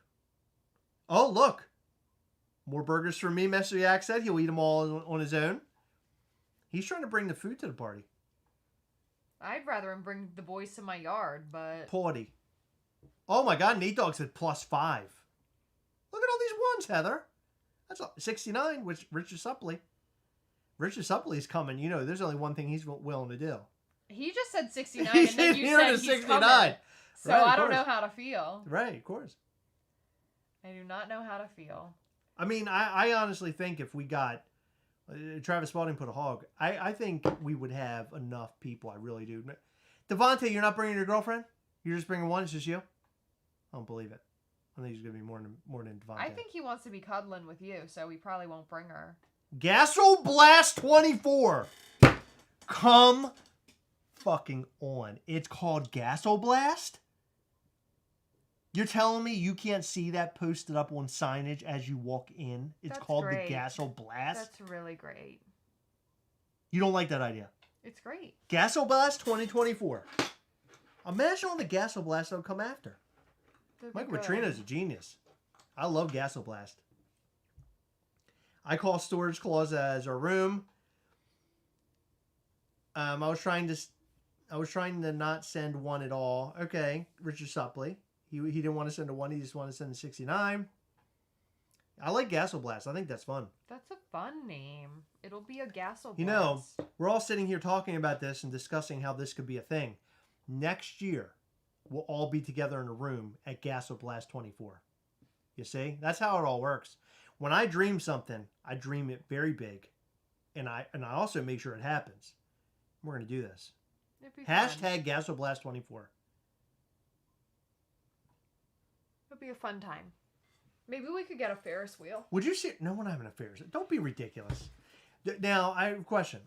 Oh, look. More burgers for me, Mr. Yak said. He'll eat them all on his own. He's trying to bring the food to the party. I'd rather him bring the boys to my yard, but... Party. Oh my God, Nate Dogg said +5. Look at all these ones, Heather. That's 69, which Richard Suppley. Richard Suppley's coming. You know, there's only one thing he's willing to do. He just said 69, He's and then you here said to he's 69. coming. So Right, of I don't course. know how to feel. Right, of course. I do not know how to feel. I mean, I honestly think if we got Travis Spalding put a hog, I think we would have enough people. I really do. Devontae, you're not bringing your girlfririend? You're just bringing one? It's just you? I don't believe it. I think he's going to be more than Devontae. I think he wants to be cuddling with you, so he probably won't bring her. Gasol Blast 24. Come fucking on. It's called Gasol Blast? You're telling me you can't see that posted up on signage as you walk in? It's That's called great. the Gasol Blast? That's really great. You don't like that idea? It's great. Gasol Blast 2024. Imagine all the Gasol Blasts that would come after. That'd be Mike good. Petrino's a genius. I love Gasol Blast. I call storage closet as our room. I was trying to not send one at all. Okay, Richard Suppley. He didn't want to send a 1. He just wanted to send a 69. I like Gasol Blast. I think that's fun. That's a fun name. It'll be a Gasol You know, Blast. we're all sitting here talking about this and discussing how this could be a thing. Next year, we'll all be together in a room at Gasol Blast 24. You see? That's how it all works. When I dream something, I dream it very big. And I also make sure it happens. We're going to do this. It'd be fun. Hashtag Gasol Blast 24. It'll be a fun time. Maybe we could get a Ferris wheel. Would you see? No, we're not having a Ferris. Don't be ridiculous. Now, I have a question.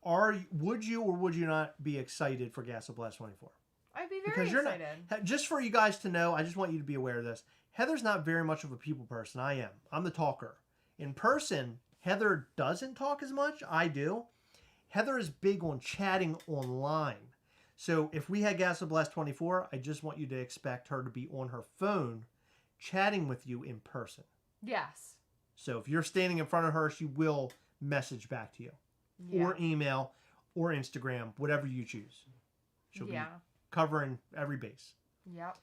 Would you or would you not be excited for Gasol Blast 24? I'd be very excited. Just for you guys to know, I just want you to be aware of this. Heather's not very much of a people person. I am. I'm the talker. In person, Heather doesn't talk as much. I do. Heather is big on chatting online. So if we had Gasol Blast 24, I just want you to expect her to be on her phone chatting with you in person. Yes. So if you're standing in front of her, she will message back to you. Yeah. Or email or Instagram, whatever you choose. She'll be covering every base. Yep.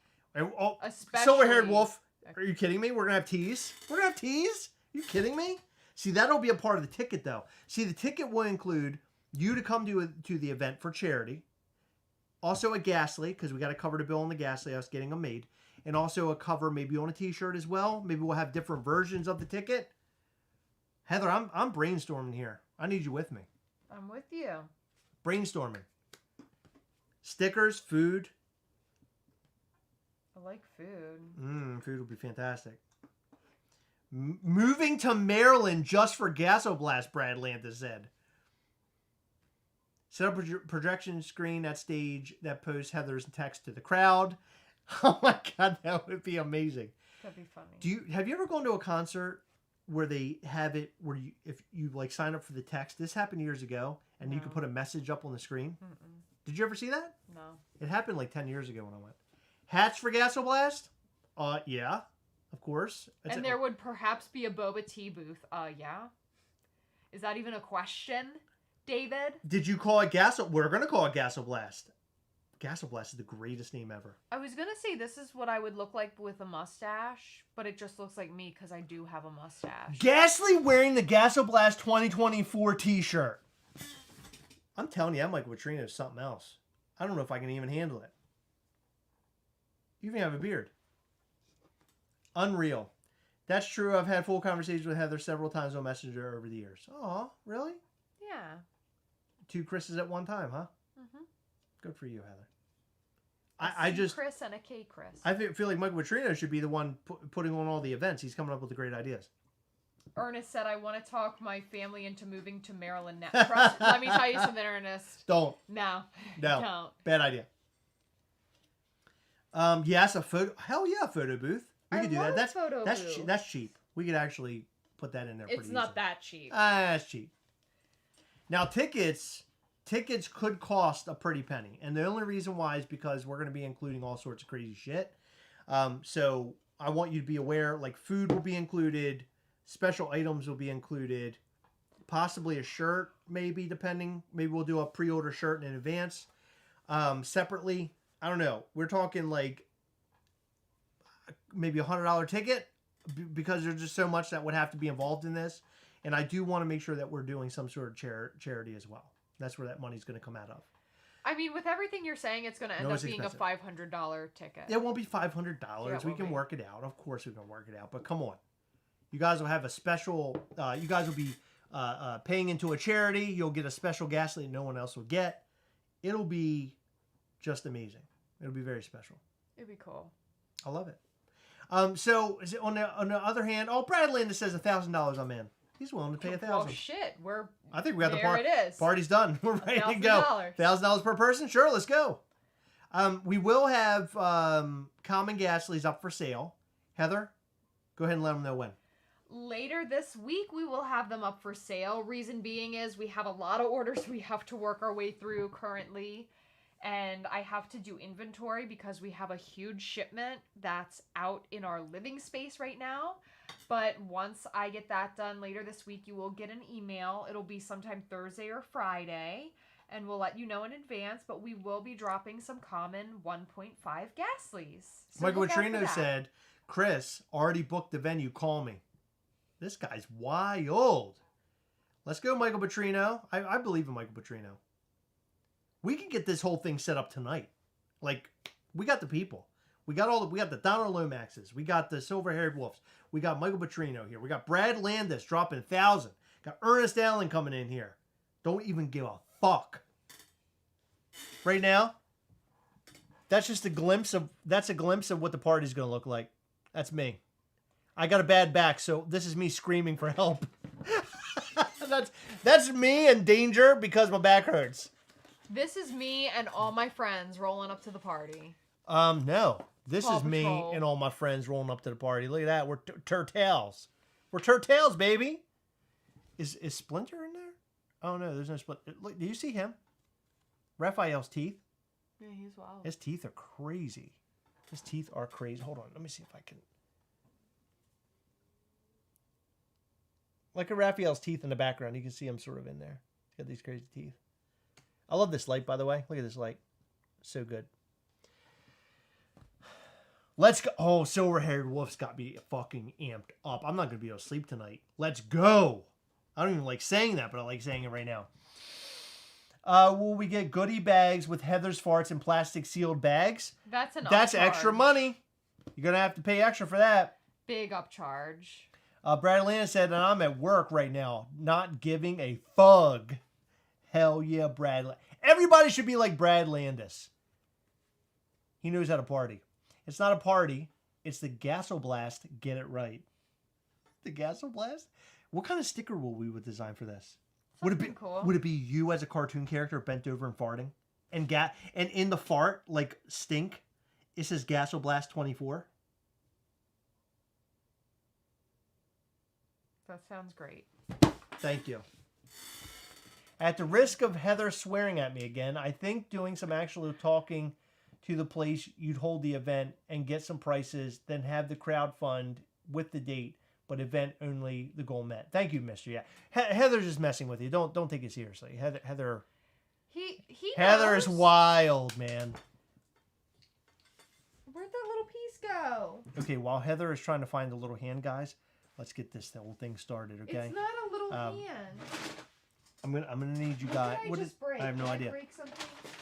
Oh, silver-haired wolf. Are you kidding me? We're going to have teas? We're going to have teas? Are you kidding me? See, that'll be a part of the ticket, though. See, the ticket will include you to come to the event for charity. Also a Ghastly, because we got to cover the bill on the Ghastly, us getting them made. And also a cover maybe on a t-shirt as well. Maybe we'll have different versions of the ticket. Heather, I'm brainstorming here. I need you with me. I'm with you. Brainstorming. Stickers, food. I like food. Food would be fantastic. Moving to Maryland just for Gasol Blast, Brad Landis said. Set up a projection screen at stage that posts Heather's text to the crowd. Oh my God, that would be amazing. That'd be funny. Have you ever gone to a concert where they have it where if you like sign up for the text? This happened years ago, and you could put a message up on the screen. Did you ever see that? No. It happened like 10 years ago when I went. Hats for Gasol Blast? Yeah, of course. And there would perhaps be a boba tea booth. Yeah. Is that even a question, David? Did you call it Gasol? We're gonna call it Gasol Blast. Gasol Blast is the greatest name ever. I was going to say this is what I would look like with a mustache, but it just looks like me because I do have a mustache. Ghastly wearing the Gasol Blast 2024 t-shirt. I'm telling you, I'm like Katrina is something else. I don't know if I can even handle it. You even have a beard. Unreal. That's true. I've had full conversations with Heather several times on Messenger over the years. Oh, really? Yeah. 2 Chris's at one time, huh? Mm-hmm. Good for you, Heather. I just Chris and a K Chris. I feel like Michael Petrino should be the one putting on all the events. He's coming up with the great ideas. Ernest said, I want to talk my family into moving to Maryland now. Let me tell you something, Ernest. Don't. No. Don't. Bad idea. Yes, a photo. Hell yeah, a photo booth. We could do that. That's cheap. We could actually put that in there. It's not that cheap. That's cheap. Now tickets could cost a pretty penny, and the only reason why is because we're going to be including all sorts of crazy shit. So I want you to be aware. Like food will be included, special items will be included, possibly a shirt, maybe depending. Maybe we'll do a pre-order shirt in advance. Separately, I don't know. We're talking like maybe $100 ticket because there's just so much that would have to be involved in this. And I do want to make sure that we're doing some sort of charity as well. That's where that money's going to come out of. I mean, with everything you're saying, it's going to end up being a $500 ticket. It won't be $500. Yeah, we can work it out. Of course we can work it out. But come on. You guys will have a special... you guys will be paying into a charity. You'll get a special Ghastly no one else will get. It'll be just amazing. It'll be very special. It'd be cool. I love it. So is it on the other hand... Oh, Brad Landis says $1,000 I'm in. He's willing to pay $1,000. Oh shit, I think we got the party. It is. Party's done. We're ready to go. $1,000 per person. Sure, let's go. We will have common Ghastlies up for sale. Heather, go ahead and let them know when. Later this week, we will have them up for sale. Reason being is we have a lot of orders we have to work our way through currently. And I have to do inventory because we have a huge shipment that's out in our living space right now. But once I get that done later this week, you will get an email. It'll be sometime Thursday or Friday. And we'll let you know in advance. But we will be dropping some common 1.5 Ghastlies. So Michael Petrino said, Chris, already booked the venue. Call me. This guy's wild. Let's go, Michael Petrino. I believe in Michael Petrino. We can get this whole thing set up tonight. Like, we got the people. We got the Donald Lomaxes. We got the Silver-Haired Wolves. We got Michael Petrino here. We got Brad Landis dropping 1,000. Got Ernest Allen coming in here. Don't even give a fuck. Right now, that's just a glimpse of what the party's going to look like. That's me. I got a bad back, so this is me screaming for help. That's me in danger because my back hurts. This is me and all my friends rolling up to the party. No. This Paw is me Patrol. and all my friends rolling up to the party. Look at that. We're turtles. We're turtles, baby. Is Splinter in there? Oh, no. There's no Splinter. Look, do you see him? Raphael's teeth. Yeah, he's wild. His teeth are crazy. His teeth are crazy. Hold on. Let me see if I can. Look at Raphael's teeth in the background. You can see him sort of in there. He's got these crazy teeth. I love this light, by the way. Look at this light. So good. Let's go. Oh, Silver-Haired Wolf's got me fucking amped up. I'm not going to be able to sleep tonight. Let's go. I don't even like saying that, but I like saying it right now. Will we get goodie bags with Heather's farts in plastic sealed bags? That's an That's upcharge. extra money. You're going to have to pay extra for that. Big upcharge. Brad Landis said, and I'm at work right now, not giving a fug. Hell yeah, Brad. Everybody should be like Brad Landis. He knows how to party. It's not a party. It's the Gasoblast. Get it right. The Gasoblast? What kind of sticker will we would design for this? Would it be Cool. Would it be you as a cartoon character bent over and farting? And in the fart, like stink, it says Gasoblast 24? That sounds great. Thank you. At the risk of Heather swearing at me again, I think doing some actual talking to the place you'd hold the event and get some prices, then have the crowd fund with the date, but event only the goal met. Thank you, Mister. Yeah, Heather's just messing with you. Don't take it seriously. Heather Heather is wild, man. Where'd that little piece go? Okay, while Heather is trying to find the little hand, guys, let's get this whole thing started. Okay. It's not a little hand. I'm gonna need you guys. What did I just break? I have no Did idea. I break something?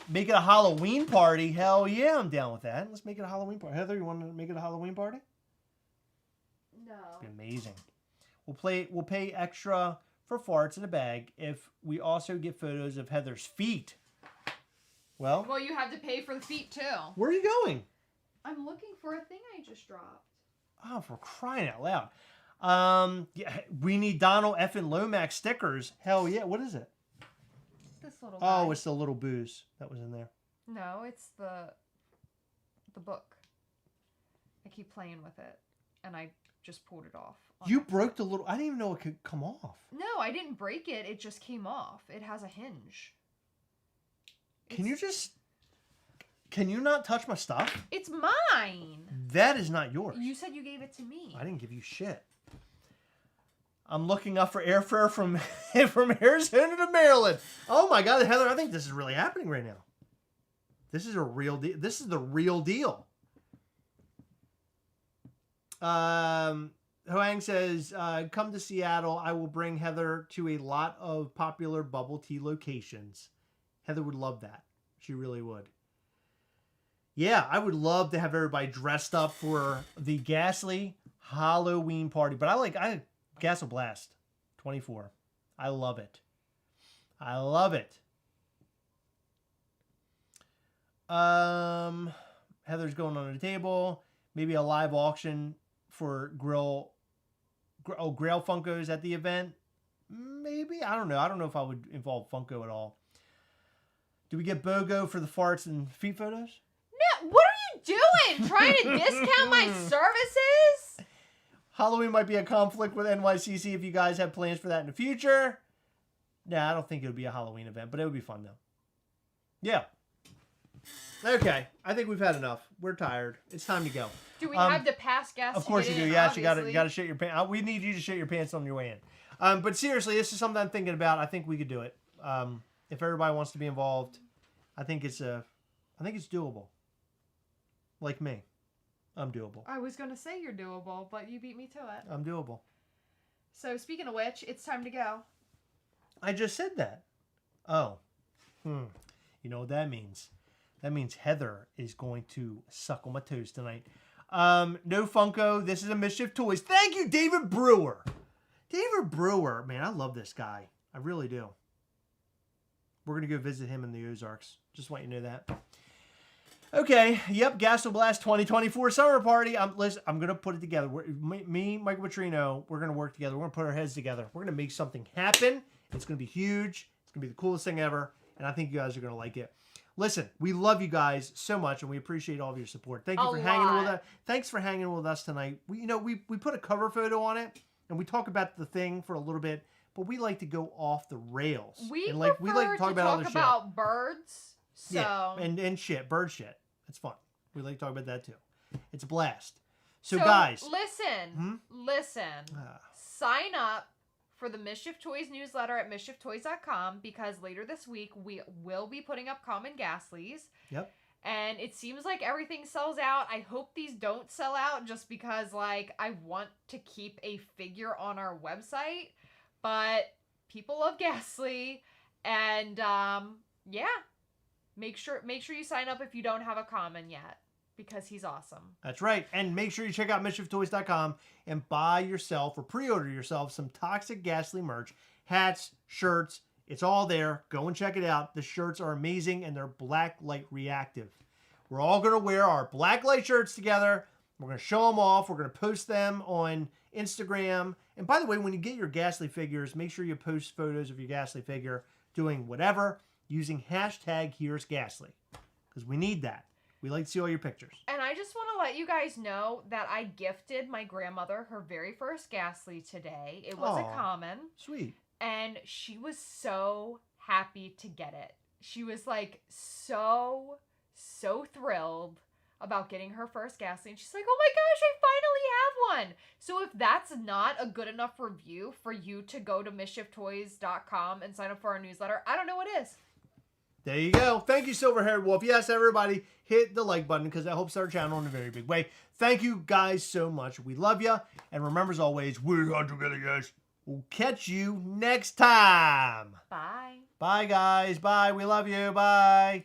Make it a Halloween party. Hell yeah, I'm down with that. Let's make it a Halloween party. Heather, you want to make it a Halloween party? No. It'd be amazing. We'll pay extra for farts in a bag if we also get photos of Heather's feet. Well, You have to pay for the feet too. where are you going? I'm looking for a thing I just dropped. Oh, for crying out loud. Yeah, we need Donald F. and Lomax stickers. Hell yeah. What is it? This little. Oh, guy. it's the little booze that was in there. No, it's the book. I keep playing with it, and I just pulled it off. You broke the little... I didn't even know it could come off. No, I didn't break it. It just came off. It has a hinge. Can you not touch my stuff? It's mine. That is not yours. You said you gave it to me. I didn't give you shit. I'm looking up for airfare from Arizona to Maryland. Oh my God, Heather, I think this is really happening right now. This is a real deal. This is the real deal. Hoang says, come to Seattle. I will bring Heather to a lot of popular bubble tea locations. Heather would love that. She really would. Yeah, I would love to have everybody dressed up for the Ghastly Halloween party. But I Gasoblast 24. I love it. I love it. Heather's going on the table. Maybe a live auction for Grail Funkos at the event. Maybe. I don't know. I don't know if I would involve Funko at all. Do we get BOGO for the farts and feet photos? No, what are you doing? Trying to discount my services? Halloween might be a conflict with NYCC if you guys have plans for that in the future. Nah, I don't think it would be a Halloween event, but it would be fun though. Yeah. Okay, I think we've had enough. We're tired. It's time to go. Do we have to pass gas? Of course to you get do. in, Yes, you obviously? gotta shit your pants. We need you to shit your pants on your way in. But seriously, this is something I'm thinking about. I think we could do it. If everybody wants to be involved, I think it's doable. Like me, I'm doable. I was gonna say you're doable, but you beat me to it. I'm doable. So speaking of which, it's time to go. I just said that. Oh. You know what that means? That means Heather is going to suck on my toes tonight. No Funko. This is a Mischief Toys. Thank you, David Brewer. David Brewer. Man, I love this guy. I really do. We're going to go visit him in the Ozarks. Just want you to know that. Okay, yep, Gas Blast 2024 Summer Party. Listen, I'm going to put it together. Me, Michael Petrino, we're going to work together. We're going to put our heads together. We're going to make something happen. It's going to be huge. It's going to be the coolest thing ever, and I think you guys are going to like it. Listen, we love you guys so much, and we appreciate all of your support. Thank you for hanging with us. Thanks for hanging with us tonight. We put a cover photo on it, and we talk about the thing for a little bit, but we like to go off the rails. We and like to talk about other shit. Birds. So. Yeah, and shit, bird shit. It's fun. We like to talk about that too. It's a blast. So guys, listen. Sign up for the Mischief Toys newsletter at mischieftoys.com because later this week we will be putting up common Gastlies. Yep. And it seems like everything sells out. I hope these don't sell out just because like I want to keep a figure on our website, but people love Ghastly, and yeah. Make sure you sign up if you don't have a common yet, because he's awesome. That's right. And make sure you check out mischieftoys.com and buy yourself or pre-order yourself some Toxic Ghastly merch, hats, shirts. It's all there. Go and check it out. The shirts are amazing and they're black light reactive. We're all going to wear our black light shirts together. We're going to show them off. We're going to post them on Instagram. And by the way, when you get your Ghastly figures, make sure you post photos of your Ghastly figure doing whatever, using hashtag Here's Ghastly, because we need that. We like to see all your pictures. And I just want to let you guys know that I gifted my grandmother her very first Ghastly today. It was a common. Sweet. And she was so happy to get it. She was like so thrilled about getting her first Ghastly. And she's like, oh my gosh, I finally have one. So if that's not a good enough review for you to go to mischieftoys.com and sign up for our newsletter, I don't know what is. There you go. Thank you, Silver-Haired Wolf. Yes, everybody, hit the like button because that helps our channel in a very big way. Thank you guys so much. We love you. And remember, as always, we're all together, guys. We'll catch you next time. Bye. Bye, guys. Bye. We love you. Bye.